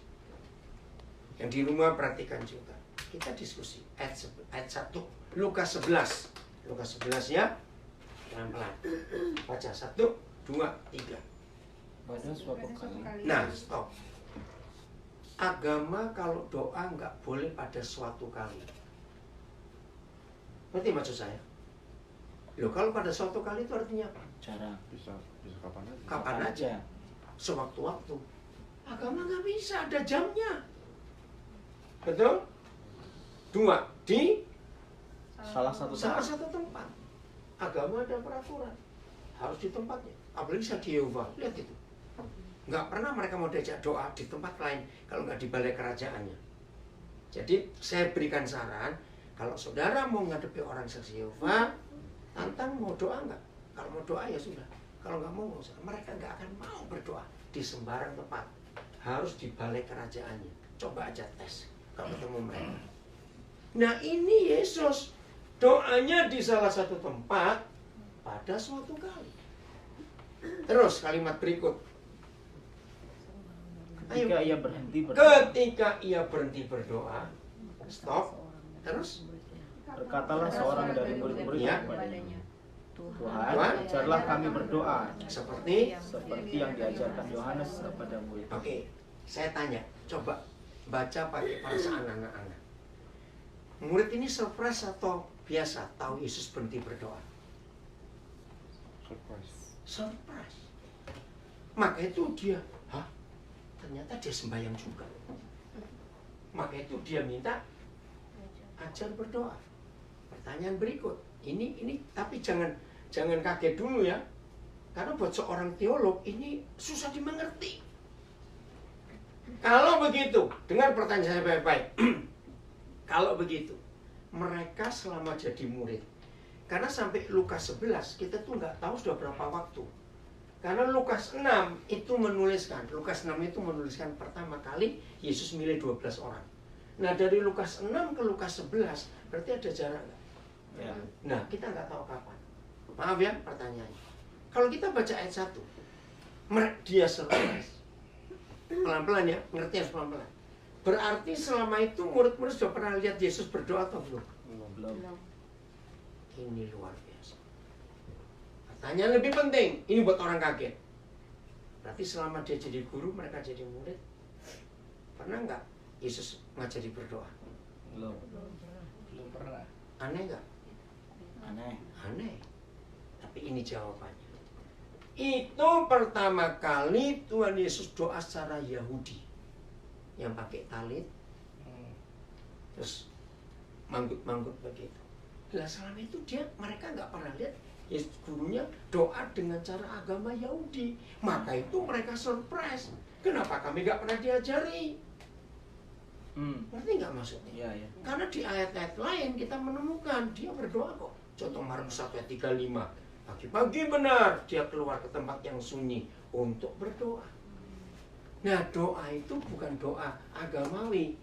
B: Yang di rumah perhatikan juga. Kita diskusi ayat 1, Lukas 11. Lukas 11 ya. Pelan-pelan. Baca 1, 2, 3.
A: Pada suatu kali.
B: Nah, stop. Agama kalau doa nggak boleh pada suatu kali. Ngerti maksud saya? Loh, kalau pada suatu kali itu artinya apa?
A: Jarang.
E: Bisa kapan aja.
B: Kapan aja? Sewaktu-waktu. Agama nggak bisa, ada jamnya. Betul? 2, di
A: Salah satu
B: tempat. Agama ada peraturan. Harus di tempatnya. Apalagi saya di Yehova. Lihat itu. Nggak pernah mereka mau diajak doa di tempat lain kalau nggak di balai kerajaannya. Jadi saya berikan saran, kalau saudara mau ngadepi orang saksi Yehova, tantang mau doa nggak? Kalau mau doa ya sudah. Kalau nggak mau, mereka nggak akan mau berdoa di sembarang tempat. Harus di balai kerajaannya. Coba aja tes kalau ketemu mereka. Nah ini Yesus, doanya di salah satu tempat pada suatu kali. Terus kalimat berikut.
A: Ketika ia berhenti berdoa.
B: Ketika ia berhenti berdoa, stop. Terus
A: Berkatalah seorang dari murid-muridnya kepadanya, Tuhan,
B: Tuhan,
A: ajarlah kami berdoa
B: seperti
A: yang diajarkan Yohanes kepada murid.
B: Oke, saya tanya, coba baca pakai perasaan anak-anak. Murid ini surprise atau biasa tahu Yesus berhenti berdoa? Surprise. Maka itu dia, ternyata dia sembahyang juga. Maka itu dia minta ajar berdoa. Pertanyaan berikut, ini tapi jangan kaget dulu ya. Karena buat seorang teolog ini susah dimengerti. Kalau begitu, dengar pertanyaan saya baik-baik. Kalau begitu, mereka selama jadi murid. Karena sampai Lukas 11, kita tuh nggak tahu sudah berapa waktu. Karena Lukas 6 itu menuliskan, pertama kali Yesus milih 12 orang. Nah dari Lukas 6 ke Lukas 11, berarti ada jarak nggak?
A: Ya.
B: Nah kita nggak tahu kapan. Maaf ya pertanyaannya. Kalau kita baca ayat 1, dia surprise. Pelan-pelan ya, ngerti harus pelan-pelan. Berarti selama itu murid-murid sudah pernah lihat Yesus berdoa atau belum?
A: Belum.
B: Ini luar biasa. Pertanyaan lebih penting, ini buat orang kaget. Berarti selama dia jadi guru, mereka jadi murid, pernah nggak Yesus ngajari berdoa?
A: Belum pernah.
B: Aneh nggak? Aneh. Tapi ini jawabannya. Itu pertama kali Tuhan Yesus doa secara Yahudi, yang pakai talit, terus manggut-manggut begitu. Lah selama itu mereka nggak pernah lihat Yesus gurunya doa dengan cara agama Yahudi. Maka itu mereka surprise. Kenapa kami nggak pernah diajari? Ngerti nggak maksudnya?
A: Iya, iya.
B: Karena di ayat-ayat lain kita menemukan dia berdoa kok. Contoh Markus 1 ayat 35. Pagi-pagi benar dia keluar ke tempat yang sunyi untuk berdoa. Nah, doa itu bukan doa agamawi,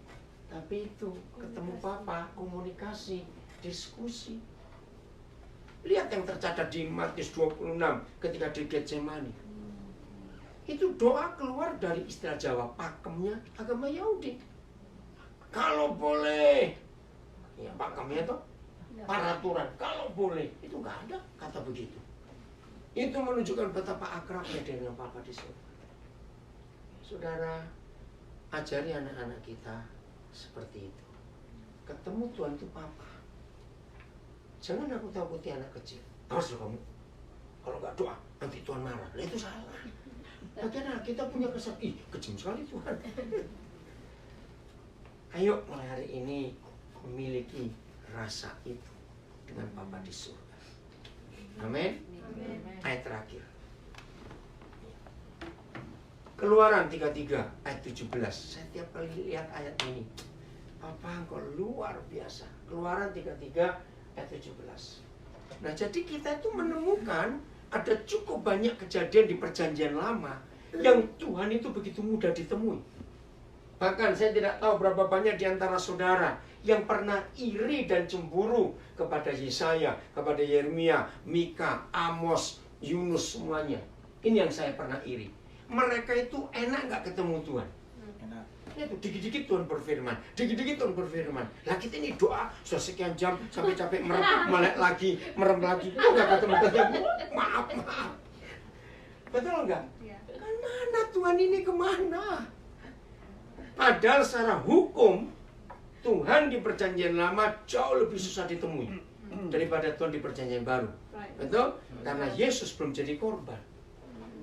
B: tapi itu ketemu Papa, komunikasi, diskusi. Lihat yang tercatat di Matius 26 ketika di Getsemani. Itu doa keluar dari istilah Jawa, pakemnya agama Yahudi. Kalau boleh, ya pakemnya itu peraturan. Kalau boleh, itu nggak ada kata begitu. Itu menunjukkan betapa akrabnya dengan Papa di surga. Saudara, ajari anak-anak kita seperti itu. Ketemu Tuhan itu Papa. Jangan aku takuti anak kecil. Awas loh kamu. Kalau nggak doa, nanti Tuhan marah. Nah, itu salah. Bagaimana kita punya kesan, ih kejam sekali Tuhan. Ayo mulai hari ini memiliki rasa itu dengan Bapa di surga. Amin. Ayat terakhir. Keluaran 33 ayat 17. Saya tiap kali lihat ayat ini, Papa engkau luar biasa. Keluaran 33 ayat 17. Nah, jadi kita itu menemukan ada cukup banyak kejadian di perjanjian lama yang Tuhan itu begitu mudah ditemui. Bahkan saya tidak tahu berapa banyak di antara saudara yang pernah iri dan cemburu kepada Yesaya, kepada Yeremia, Mika, Amos, Yunus, semuanya. Ini yang saya pernah iri. Mereka itu enak nggak ketemu Tuhan.
A: Enak.
B: Ya tuh, dikit-dikit Tuhan berfirman, dikit-dikit Tuhan berfirman. Lah kita ini doa sudah sekian jam sampai capek melek lagi, merem lagi. Kok nggak ketemu? Maaf. Betul nggak? Kan mana Tuhan ini kemana? Padahal secara hukum Tuhan di perjanjian lama jauh lebih susah ditemui daripada Tuhan di perjanjian baru. Betul? Karena Yesus belum jadi korban.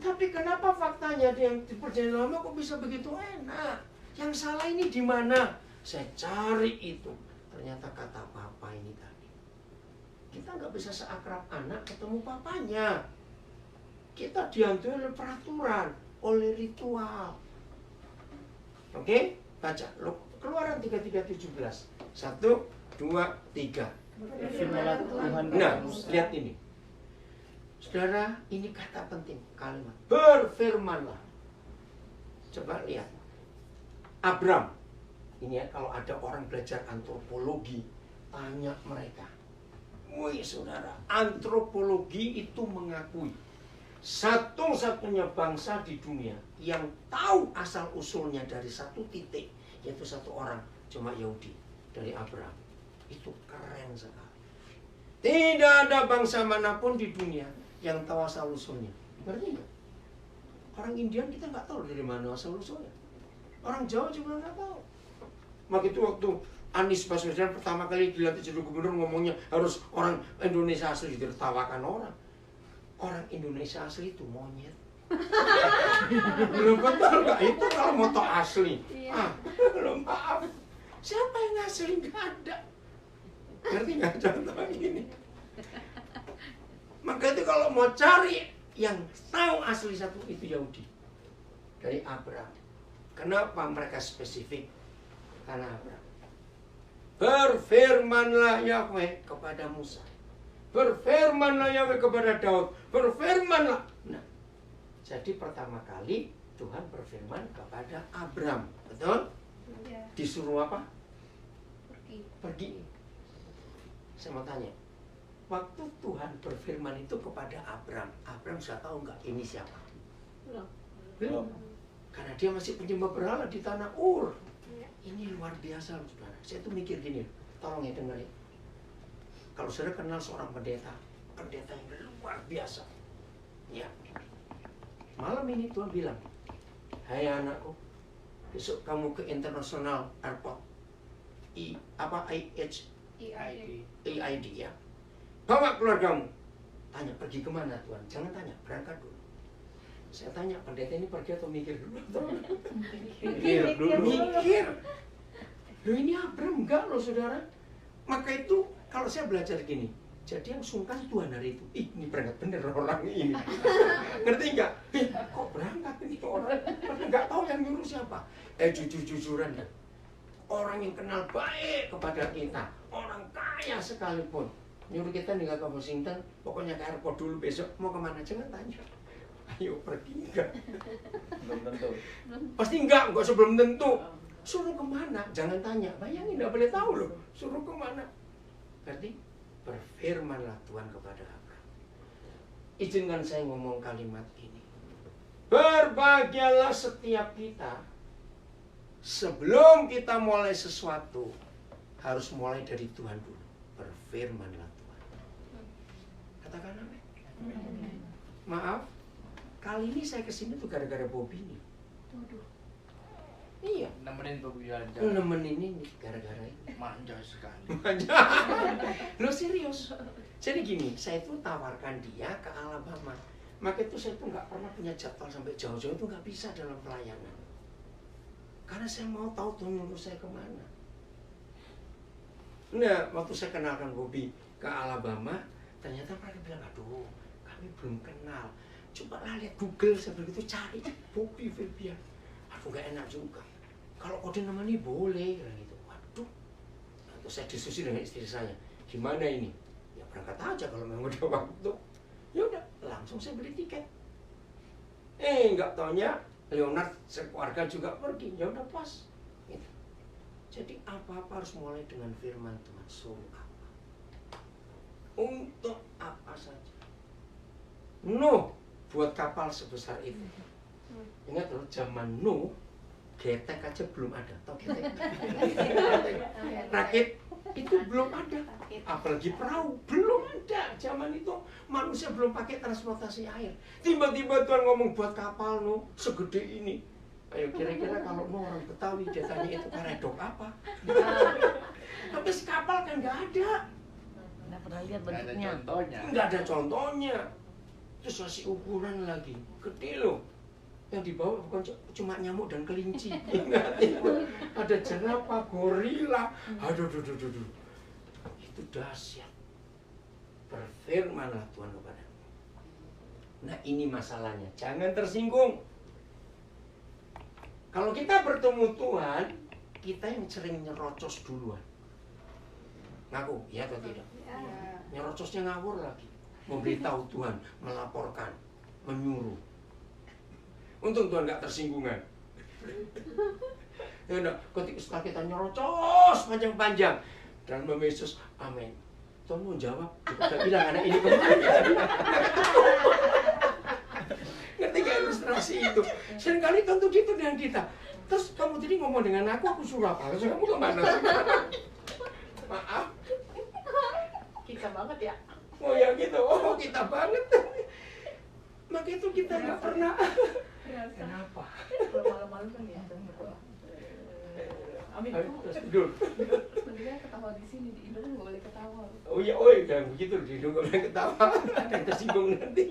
B: Tapi kenapa faktanya yang di perjanjian lama kok bisa begitu enak? Yang salah ini di mana? Saya cari itu. Ternyata kata Papa ini tadi. Kita nggak bisa seakrab anak ketemu papanya. Kita dihantui oleh peraturan, oleh ritual. Oke? Baca. Keluaran 33:17. 1, 2, 3.
A: Firmanlah Tuhan.
B: Nah, lihat ini. Saudara, ini kata penting, kalimat. Berfirmanlah. Coba lihat. Abram. Ini ya, kalau ada orang belajar antropologi, tanya mereka. Wih saudara, antropologi itu mengakui satu-satunya bangsa di dunia yang tahu asal-usulnya dari satu titik, yaitu satu orang, cuma Yahudi, dari Abraham. Itu keren sekali. Tidak ada bangsa manapun di dunia yang tahu asal-usulnya. Ngerti nggak? Orang Indian kita nggak tahu dari mana asal-usulnya. Orang Jawa juga nggak tahu. Maka itu waktu Anies Baswedan pertama kali dilatih jadi gubernur ngomongnya harus orang Indonesia asli, ditertawakan orang. Orang Indonesia asli itu monyet. Belum betul nggak? Itu kalau moto asli. Belum, maaf. Siapa yang asli? Nggak ada. Ngerti nggak contoh ini? Maka itu kalau mau cari yang tahu asli satu itu Yahudi. Dari Abraham. Kenapa mereka spesifik? Karena Abraham. Berfirmanlah Yahweh kepada Musa. Berfirmanlah Yahweh kepada Daud. Berfirmanlah. Nah, jadi pertama kali Tuhan berfirman kepada Abraham. Betul?
D: Ya.
B: Disuruh apa?
D: Pergi.
B: Saya mau tanya. Waktu Tuhan berfirman itu kepada Abraham, Abraham sudah tahu nggak ini siapa? Belum. Karena dia masih penyembah berhala di tanah Ur. Ini luar biasa, saudara. Saya tuh mikir gini, tolong ya dengerin. Kalau saudara kenal seorang pendeta yang luar biasa, ya. Malam ini Tuhan bilang, hai anakku, besok kamu ke International Airport, EID ya. Bawa keluargamu. Tanya pergi kemana Tuhan? Jangan tanya, berangkat dulu. Saya tanya, pendeta ini pergi atau mikir dulu? Mikir dulu. Mikir. Loh ini Abraham enggak loh saudara. Maka itu kalau saya belajar gini, jadi yang sungkan Tuhan hari itu. Ih, ini berangkat bener orang ini. Ngerti enggak? Kok berangkat ini orang? Enggak tahu yang nyuruh siapa. Jujur-jujuran ya. orang yang kenal baik kepada kita, orang kaya sekalipun, nyuruh kita tinggal ke Washington, pokoknya ke airport dulu besok, mau kemana jangan tanya. Ayo pergi, enggak.
A: Belum tentu.
B: Pasti enggak sebelum tentu. Suruh kemana? Jangan tanya. Bayangin, enggak boleh tahu loh. Suruh kemana? Berarti berfirmanlah Tuhan kepada Abraham. Izinkan saya ngomong kalimat ini. Berbahagialah setiap kita. Sebelum kita mulai sesuatu, harus mulai dari Tuhan dulu. Berfirmanlah Tuhan. Katakan amin. Maaf, kali ini saya kesini tuh gara-gara Bobby nih. Iya,
E: Nemenin Bobi jalan.
B: nemenin ini gara-gara ini.
E: Manja sekali.
B: Lo serius? Jadi gini, saya tuh tawarkan dia ke Alabama. Maka itu saya tuh nggak pernah punya jadwal sampai jauh-jauh, itu nggak bisa dalam pelayanan. Karena saya mau tahu Tuhan nyuruh saya kemana. Nah, waktu saya kenalkan Bobby ke Alabama, ternyata mereka bilang, aduh, kami belum kenal. Coba lah lihat Google, saya begitu cari Bobby Febian. Aduh, nggak enak juga. Kalau kode namanya boleh, gitu. Waduh. Lalu saya diskusi dengan istri saya, gimana ini? Ya berangkat aja kalau memang udah waktu. Ya udah, langsung saya beli tiket. Nggak taunya Leonard sekeluarga juga pergi. Ya udah pas. Gitu. Jadi apa-apa harus mulai dengan firman Tuhan. Suruh apa? Untuk apa saja. Nuh buat kapal sebesar itu. Ingat loh, zaman Nuh getek aja belum ada. Tahu getek? Rakit itu belum ada. Apalagi perahu belum ada. Zaman itu manusia belum pakai transportasi air. Tiba-tiba Tuhan ngomong buat kapal Nuh segede ini. Ayo kira-kira kalau Nuh orang Betawi dia tanya itu karedok apa? Tapi si kapal kan nggak ada.
C: Nggak pernah lihat
E: Nggak ada
C: bentuknya.
E: contohnya.
B: Nggak ada contohnya. Terus kasih ukuran lagi, gede loh. Yang dibawa bukan cuma nyamuk dan kelinci. Ingat itu. Ada jerapah, gorila. Aduh. Itu dahsyat. Berfirmanlah Tuhan kepadamu. Nah ini masalahnya. Jangan tersinggung. Kalau kita bertemu Tuhan, kita yang sering nyerocos duluan. Ngaku, ya atau tidak? Nyerocosnya ngawur lagi. Memberitahu Tuhan, melaporkan, menyuruh. Untung Tuhan gak tersinggungan. Ya udah, ketika setelah kita nyerocos panjang-panjang dan Nama Yesus, amin. Tuhan mau jawab, kita bilang anak ini kemana? Ngerti gak ilustrasi itu? Seringkali Tuhan tuh gitu dengan kita. Terus kamu tadi ngomong dengan aku suruh apa? Terus kamu kemana sekarang? Maaf.
C: Kita banget ya.
B: Oh ya gitu, oh kita banget. Maka itu kita nggak pernah. Kenapa?
C: Kalau malam-malam kan ya. Amin.
B: Ayo, terus tidur.
D: Mendingan ketawa di sini, di Indo kan nggak boleh ketawa.
B: Oh iya, jangan begitu, di nggak boleh ketawa. Ada yang tersinggung nanti.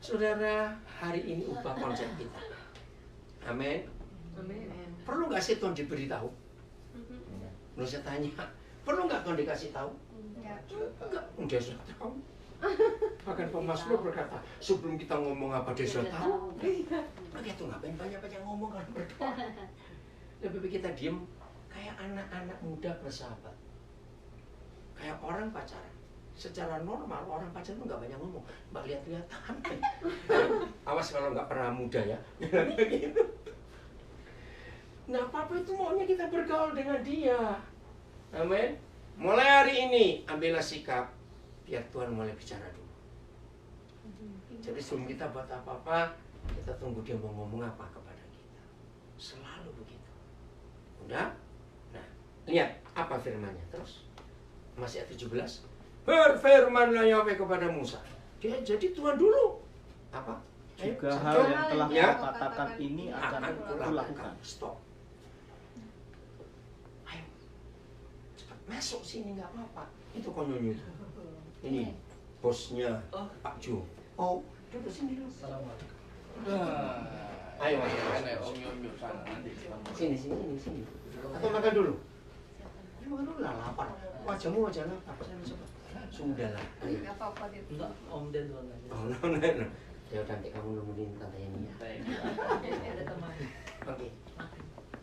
B: Saudara, hari ini ubah konsep kita. Amin.
D: Amin.
B: Perlu nggak sih Tuhan diberitahu? Lalu saya tanya, perlu nggak Tuhan dikasih tahu? Enggak, dia sudah tahu. Bahkan Pemasmur berkata, sebelum kita ngomong apa dia sudah tahu. Maka itu ngapain banyak-banyak ngomong kalau berdoa. Lebih baik kita diem kayak anak-anak muda bersahabat. Kayak orang pacaran. Secara normal orang pacaran itu nggak banyak ngomong, mbak lihat-lihatan. Awas kalau nggak pernah muda ya. Begitu. Nah, apa itu maunya kita bergaul dengan dia. Amin. Mulai hari ini ambillah sikap, biar Tuhan mulai bicara dulu. Jadi sebelum kita buat apa-apa, kita tunggu dia mau ngomong apa kepada kita. Selalu begitu. Udah? Nah, lihat apa firmannya terus. Masih ayat 17. Berfirmanlah Yahweh kepada Musa. Dia jadi Tuhan dulu. Apa?
A: Juga hal yang telah
B: Ya.
A: kau katakan ini akan kulakukan.
B: Stop. Ayo. Cepat masuk sini nggak apa-apa. Itu konyolnya. Ini bosnya Pak Jo. Oh, duduk sini dulu. Ayo masuk.
E: Om Yom sana nanti.
B: Sini. Atau makan dulu. Makan dulu lah, lapar. Wajahmu wajah lapar. Sudahlah.
D: Nggak apa-apa dia.
E: Enggak, Om Den doang aja.
B: Oh, no. Ya udah, nanti kamu nemenin tante ini ya.
C: Ada teman.
B: Oke.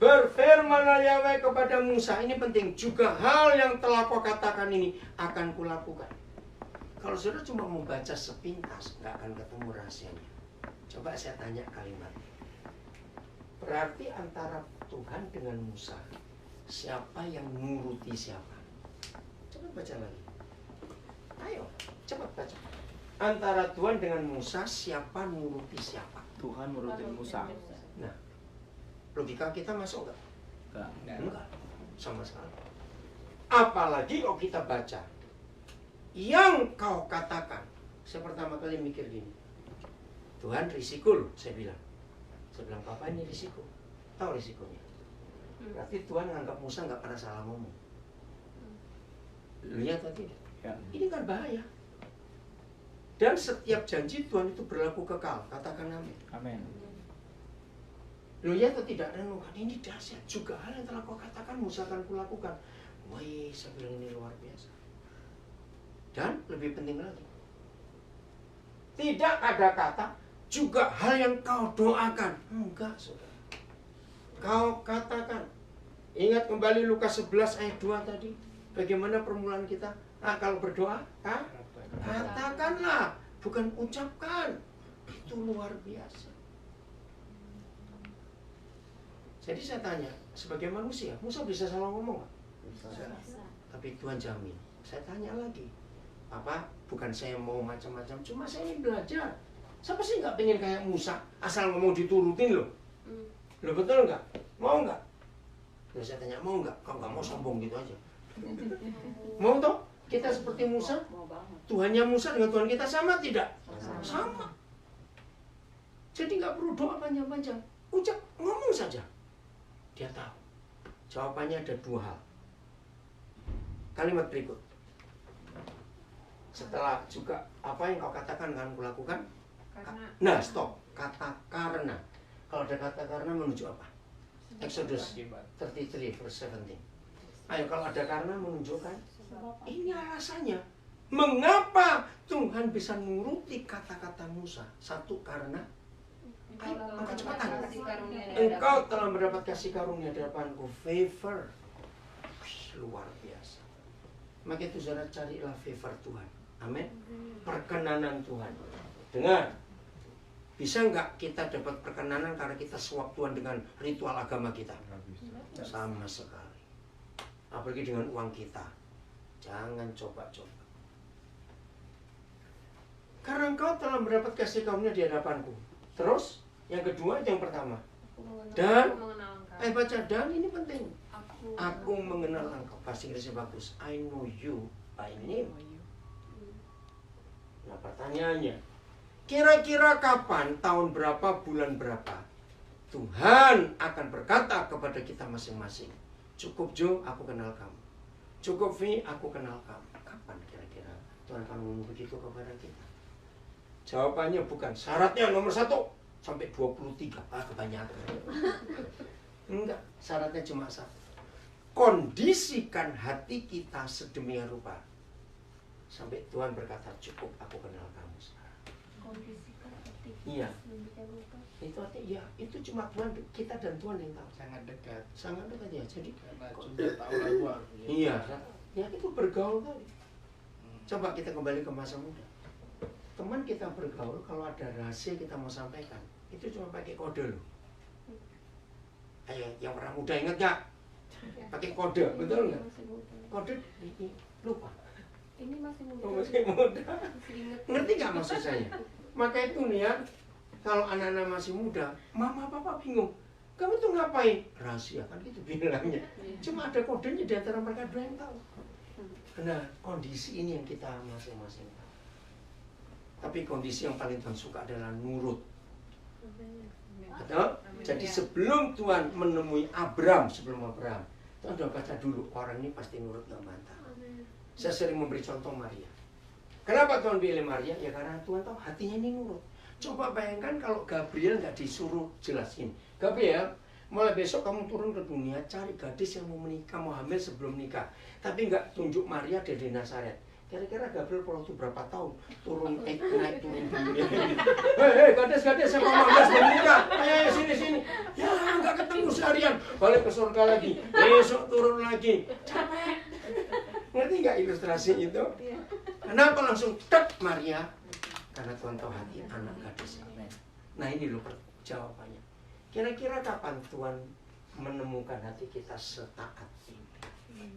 B: Berfirman Berfirmanlah Yahweh kepada Musa, ini penting, juga hal yang telah kau katakan ini akan kulakukan. Kalau saudara cuma membaca sepintas, nggak akan ketemu rahasianya. Coba saya tanya kalimat. Berarti antara Tuhan dengan Musa, siapa yang nuruti siapa? Coba baca lagi. Ayo, cepat baca. Antara Tuhan dengan Musa, siapa nuruti siapa?
A: Tuhan menuruti Musa.
B: Nah, logika kita masuk nggak?
A: Enggak.
B: Enggak, sama sekali. Apalagi kalau kita baca, yang kau katakan. Saya pertama kali mikir gini, Tuhan risiko loh, saya bilang. Saya bilang, Papa ini risiko. Tahu risikonya? Berarti Tuhan nganggap Musa nggak pernah salah ngomong. Lihat atau tidak?
A: Ya.
B: Ini kan bahaya. Dan setiap janji Tuhan itu berlaku kekal. Katakan amin.
A: Amin.
B: Lo ya atau tidak renungkan, ini dahsyat juga hal yang telah kau katakan Musa akan kulakukan. Wih, saya bilang ini luar biasa. Dan lebih penting lagi, tidak ada kata juga hal yang kau doakan. Enggak, saudara. Kau katakan. Ingat kembali Lukas 11 ayat 2 tadi. Bagaimana permulaan kita? Kalau berdoa, katakanlah, bukan ucapkan. Itu luar biasa. Jadi saya tanya, sebagai manusia, Musa bisa salah ngomong nggak? Bisa. Tapi Tuhan jamin. Saya tanya lagi, Papa, bukan saya mau macam-macam, cuma saya ingin belajar. Siapa sih nggak pengen kayak Musa, asal ngomong diturutin loh? Lo betul nggak? Mau nggak? Terus saya tanya, mau nggak? Kalau nggak mau sombong gitu aja. Mau toh? Kita seperti Musa? Tuhannya Musa dengan Tuhan kita sama tidak? Sama. Jadi nggak perlu doa panjang-panjang. Ucap, ngomong saja. Dia tahu. Jawabannya ada 2 hal. Kalimat berikut. Setelah juga apa yang kau katakan akan kulakukan? Nah, stop. Kata karena. Kalau ada kata karena menuju apa? Exodus 33 verse 17. Ayo, kalau ada karena menunjukkan ini alasannya. Mengapa Tuhan bisa nuruti kata-kata Musa? 1, karena angkat cepatan. Engkau telah mendapat kasih karunia di hadapanku, favor. Luar biasa. Maka itu saudara, carilah favor Tuhan. Amin. Perkenanan Tuhan. Dengar. Bisa nggak kita dapat perkenanan karena kita suap Tuhan dengan ritual agama kita? Sama sekali. Apalagi dengan uang kita. Jangan coba-coba. Karena engkau telah mendapat kasih karunia di hadapanku. Terus, yang kedua, yang pertama. Dan, baca dan, ini penting. Aku mengenal engkau. Bahasa Inggrisnya bagus. I know you by name. Nah, pertanyaannya, kira-kira kapan, tahun berapa, bulan berapa Tuhan akan berkata kepada kita masing-masing, cukup Jo, aku kenal kamu. Cukup Vi, aku kenal kamu. Kapan kira-kira Tuhan akan ngomong begitu kepada kita? Jawabannya bukan syaratnya nomor 1 sampai 23. Kebanyakan. Enggak, syaratnya cuma 1. Kondisikan hati kita sedemikian rupa sampai Tuhan berkata, cukup, aku kenal kamu sekarang.
D: Kondisikan hati.
B: Iya. Itu artinya, ya, itu cuma Tuhan, kita dan Tuhan yang tahu.
E: Sangat dekat.
B: Sangat dekat ya. Jadi
E: Karena sudah tahu lagu.
B: iya, ya itu bergaul tadi. Coba kita kembali ke masa muda. Teman kita bergaul, kalau ada rahasia kita mau sampaikan, itu cuma pakai kode loh. Ayo, yang orang muda ingat gak? Pakai kode, betul nggak? Kode ini lupa.
D: Ini masih muda.
B: Masih muda.
D: Masih ingat.
B: Ngerti gak maksud saya? Maka itu nih ya, kalau anak-anak masih muda, mama papa bingung. Kamu tuh ngapain? Rahasia kan gitu bilangnya. Cuma ada kodenya di antara mereka 2 yang tahu. Nah, kondisi ini yang kita masing-masing tahu. Tapi kondisi yang paling Tuhan suka adalah nurut. Betul? Jadi sebelum Tuhan menemui Abraham, Tuhan udah baca dulu, orang ini pasti nurut gak bantah. Saya sering memberi contoh Maria. Kenapa Tuhan pilih Maria? Ya karena Tuhan tahu hatinya ini nurut. Coba bayangkan kalau Gabriel nggak disuruh jelasin. Gabriel, mulai besok kamu turun ke dunia, cari gadis yang mau menikah, mau hamil sebelum nikah. Tapi nggak tunjuk Maria dari Nazaret. Kira-kira Gabriel waktu berapa tahun naik turun dunia. Hei, gadis-gadis yang mau hamil sebelum nikah. Ayo sini. Ya nggak ketemu seharian. balik ke surga lagi, besok turun lagi. Capek. Ngerti nggak ilustrasi itu? Kenapa langsung tek Maria? Karena Tuhan tahu hati anak gadis ini. Nah ini loh jawabannya. Kira-kira kapan Tuhan menemukan hati kita setaat ini?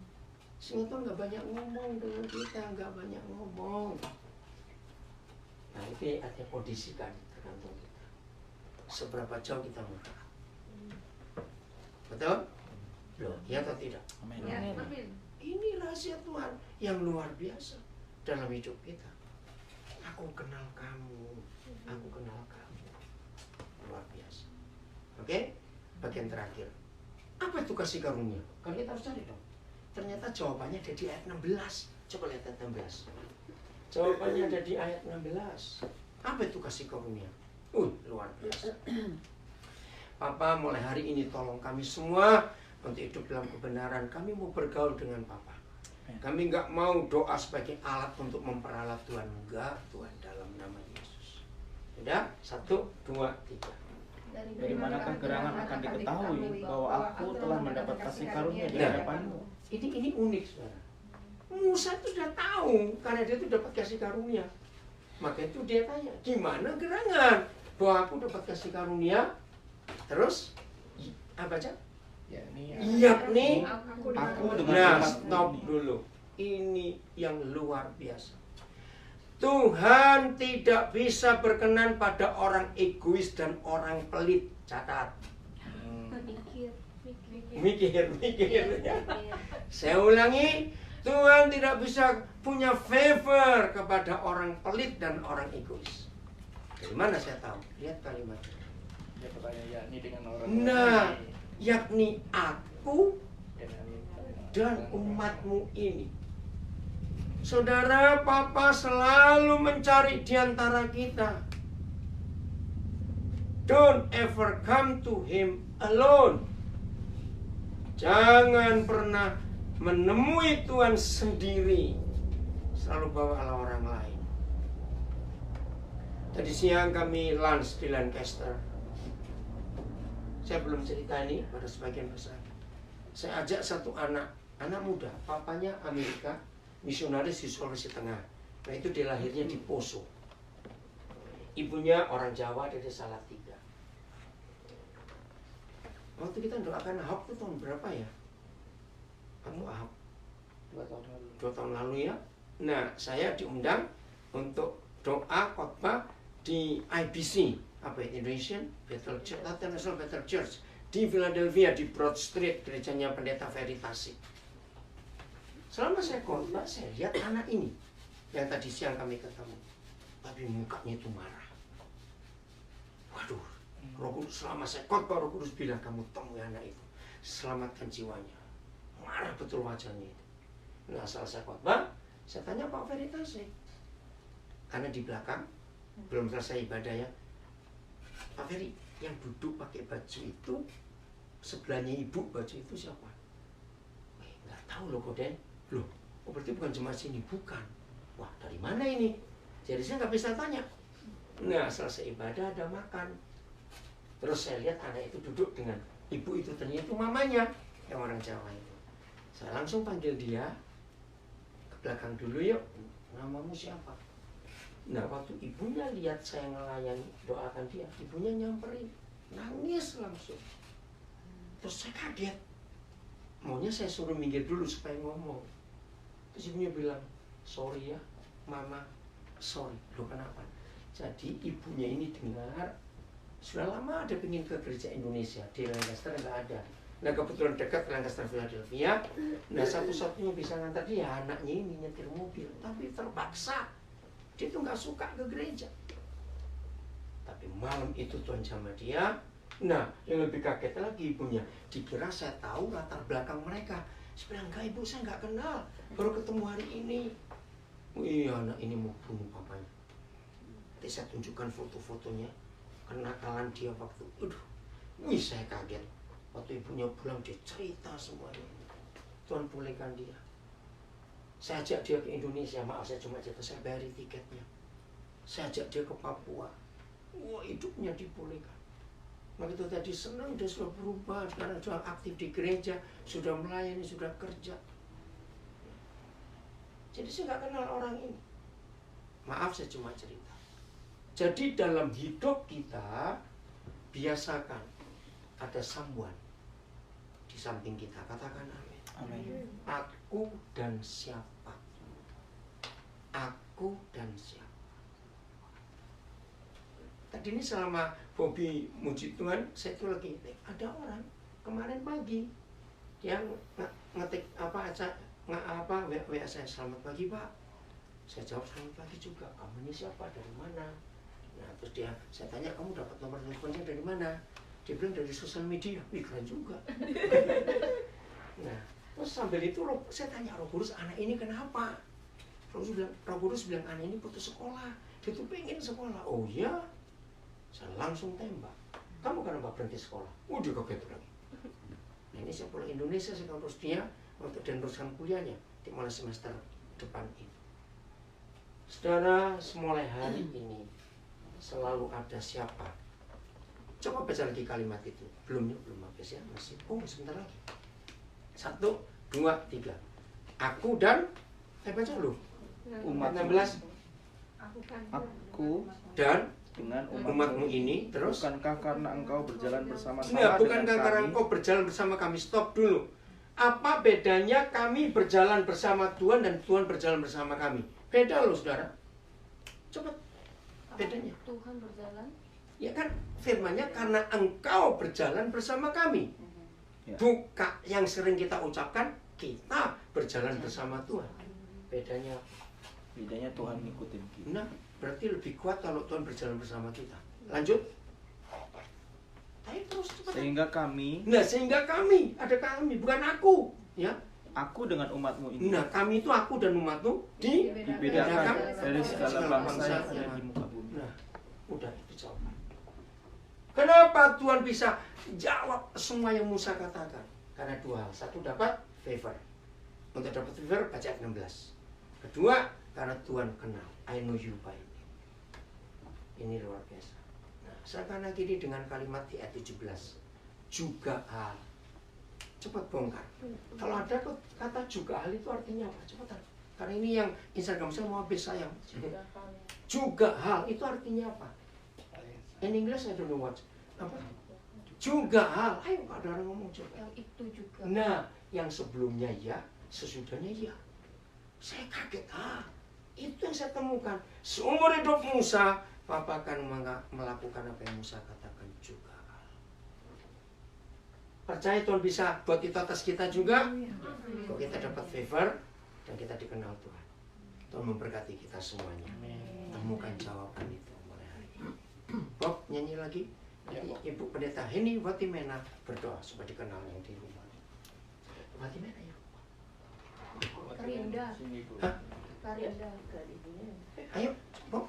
B: Sehingga Tuhan nggak banyak ngomong dengan kita, nggak banyak ngomong. Nah itu artinya kondisikan, tergantung kita. Seberapa jauh kita mau taat. Betul? Loh, ya atau tidak?
A: Amin.
D: Ya,
C: Amin.
D: amin.
B: Ini rahasia Tuhan yang luar biasa dalam hidup kita. Aku kenal kamu, aku kenal kamu. Luar biasa. Oke? Bagian terakhir. Apa itu kasih karunia? Kan kita harus cari dong. Ternyata jawabannya ada di ayat 16. Coba lihat ayat 16. Jawabannya ada di ayat 16. Apa itu kasih karunia? Luar biasa. Papa, mulai hari ini tolong kami semua untuk hidup dalam kebenaran. Kami mau bergaul dengan Papa. Kami nggak mau doa sebagai alat untuk memperalat Tuhan. Enggak, Tuhan, dalam nama Yesus. Sudah? 1, 2, 3.
A: Dari manakah gerangan akan diketahui bahwa aku telah mendapat kasih karunia di
B: Nah.
A: hadapanmu?
B: Ini unik, saudara. Musa itu sudah tahu karena dia itu dapat kasih karunia. Maka itu dia tanya, gimana gerangan bahwa aku dapat kasih karunia? Terus apa aja?
E: Ya, ini
B: Yakni
A: Aku dengan
B: nah,
A: umatmu
B: stop
A: ini.
B: dulu. Ini yang luar biasa. Tuhan tidak bisa berkenan pada orang egois dan orang pelit. Catat. Mikir. Saya ulangi, Tuhan tidak bisa punya favor kepada orang pelit dan orang egois. Dari mana saya tahu? Lihat kalimatnya.
E: ya katanya yakni dengan orang
B: Nah,
E: ini.
B: yakni aku
E: Ya,
B: dan umatmu ini. Saudara, Papa selalu mencari di antara kita. Don't ever come to him alone. Jangan pernah menemui Tuhan sendiri. Selalu bawalah orang lain. Tadi siang kami lunch di Lancaster. Saya belum cerita ini pada sebagian besar. Saya ajak satu anak muda, papanya Amerika, misionaris di Sulawesi Tengah. Nah itu dia lahirnya di Poso. Ibunya orang Jawa dari Salatiga. Waktu kita doakan Ahok itu tahun berapa ya? Atau Ahok
E: 2 tahun lalu.
B: 2 tahun lalu ya. Nah saya diundang untuk doa khotbah di IBC, apa ya, Indonesian Bethel Church, International Bethel Church di Philadelphia di Broad Street, gerejanya Pendeta Veritasi. Selama saya khotbah, saya lihat anak ini yang tadi siang kami ketemu, tapi mukanya itu marah. Waduh, Roh Kudus, selama saya khotbah, Roh Kudus bilang, kamu temui anak itu, selamatkan jiwanya. Marah betul wajahnya itu. Nah, setelah saya khotbah, saya tanya Pak Veritasi, karena di belakang belum selesai ibadahnya. Pak Ferry, yang duduk pakai baju itu sebelahnya ibu, baju itu siapa? Nggak tahu loh Koden. Loh, berarti bukan jemaat sini. Bukan. Wah, dari mana ini? Jadi saya nggak bisa tanya. Nah, selesai ibadah ada makan. Terus saya lihat anak itu duduk dengan ibu itu, ternyata itu mamanya yang orang Jawa itu. Saya langsung panggil dia ke belakang dulu, yuk. Namamu siapa? Nah, waktu ibunya lihat saya ngelayani, doakan dia, ibunya nyamperin, nangis langsung. Terus saya kaget. Maunya saya suruh minggir dulu supaya ngomong. Terus ibunya bilang, sorry ya, mama, sorry. Loh kenapa? Jadi ibunya ini dengar, sudah lama ada pengen ke gereja Indonesia, di Lancaster nggak ada. Nah kebetulan dekat Lancaster Philadelphia. Nah satu-satunya bisa ngantar dia, anaknya ini nyetir mobil, tapi terpaksa. Dia tuh nggak suka ke gereja. Tapi malam itu Tuhan jamah dia. Nah, yang lebih kaget lagi ibunya. Dikira saya tahu latar belakang mereka. Saya bilang, enggak ibu, saya nggak kenal. Baru ketemu hari ini. Iya, anak ini mau bunuh papanya. Nanti saya tunjukkan foto-fotonya. Kenakalan dia waktu. Wih, saya kaget. Waktu ibunya pulang, dia cerita semuanya. Tuhan pulihkan dia. Saya ajak dia ke Indonesia, maaf saya cuma jatuh, saya bayari tiketnya. Saya ajak dia ke Papua. Wah, hidupnya dipulihkan. Begitu tadi senang, dia sudah berubah, sekarang sudah aktif di gereja, sudah melayani, sudah kerja. Jadi saya nggak kenal orang ini. Maaf, saya cuma cerita. Jadi dalam hidup kita, biasakan ada someone di samping kita. Katakan amin.
A: Amin.
B: Aku dan siapa? Aku dan siapa? Tadi ini selama Bobby muji Tuhan, saya tuh lagi ada orang kemarin pagi yang ngetik WA saya, selamat pagi Pak. Saya jawab selamat pagi juga. Kamu ini siapa? Dari mana? Nah terus saya tanya, kamu dapat nomor teleponnya dari mana? Dia bilang dari sosial media. Wih, keren juga. Nah terus sambil itu saya tanya, Roh Kudus, anak ini kenapa? Roh Kudus bilang anak ini putus sekolah. Dia tuh pengen sekolah. Oh iya. Saya langsung tembak. Kamu kenapa berhenti sekolah? Dia kaget lagi. Nah, ini saya pulang Indonesia, saya urus dia untuk meneruskan kuliahnya di mulai semester depan ini. Saudara, semulai hari ini selalu ada siapa? Coba baca lagi kalimat itu. Belum habis ya, masih. Sebentar lagi. 1, 2, 3. Aku dan baca lu.
A: Umat
B: 16.
A: Aku
B: Dan
A: dengan
B: umatmu ini, terus
A: bukankah karena engkau berjalan bersama-sama
B: Nah, bukankah
A: dengan
B: karena
A: kami?
B: engkau berjalan bersama kami? Stop dulu. Apa bedanya kami berjalan bersama Tuhan dan Tuhan berjalan bersama kami? Beda loh saudara. Coba bedanya.
D: Tuhan berjalan.
B: Ya kan firmannya karena engkau berjalan bersama kami.
A: Ya.
B: Bukan yang sering kita ucapkan kita berjalan bersama Tuhan. Bedanya.
A: Bedanya Tuhan ngikutin kita.
B: Nah, berarti lebih kuat kalau Tuhan berjalan bersama kita. Lanjut. Ayo terus cepat.
A: Sehingga kami,
B: Sehingga kami, ada kami, bukan aku, ya.
A: aku dengan umatmu ini
B: Nah, kami itu aku dan umatmu
A: dibedakan dari segala bangsa yang ada
B: yang
A: di muka bumi.
B: Nah, udah itu jawaban. Kenapa Tuhan bisa jawab semua yang Musa katakan? Karena dua hal. Satu, dapat favor. Untuk dapat favor, baca ayat 16. Kedua, karena Tuhan kenal. I know you by name. Ini luar biasa. Nah, sekarang lagi ini dengan kalimat di ayat 17. Juga hal. Cepat bongkar. Kalau ada kata juga hal itu artinya apa? Cepat. Karena ini yang Instagram saya mau habis sayang. Juga hal itu artinya apa? In English I don't know what. Apa? Juga hal. Ayo ada orang ngomong juga.
D: Yang itu juga.
B: Nah, yang sebelumnya ya, sesudahnya ya. Saya kaget. Itu yang saya temukan. Seumur hidup Musa, Papa akan melakukan apa yang Musa katakan juga. Percaya Tuhan bisa buat itu atas kita juga. Kalau kita dapat favor dan kita dikenal Tuhan. Tuhan memberkati kita semuanya. Temukan jawaban itu mulai hari ini. Bob, nyanyi lagi.
E: Ya, Bob.
B: Ibu Pendeta Heni Watimena berdoa supaya dikenal yang di rumah. Watimena ya.
D: Karinda.
E: Sini, Bu.
B: Hah?
D: Karinda.
B: Ayo, Bob.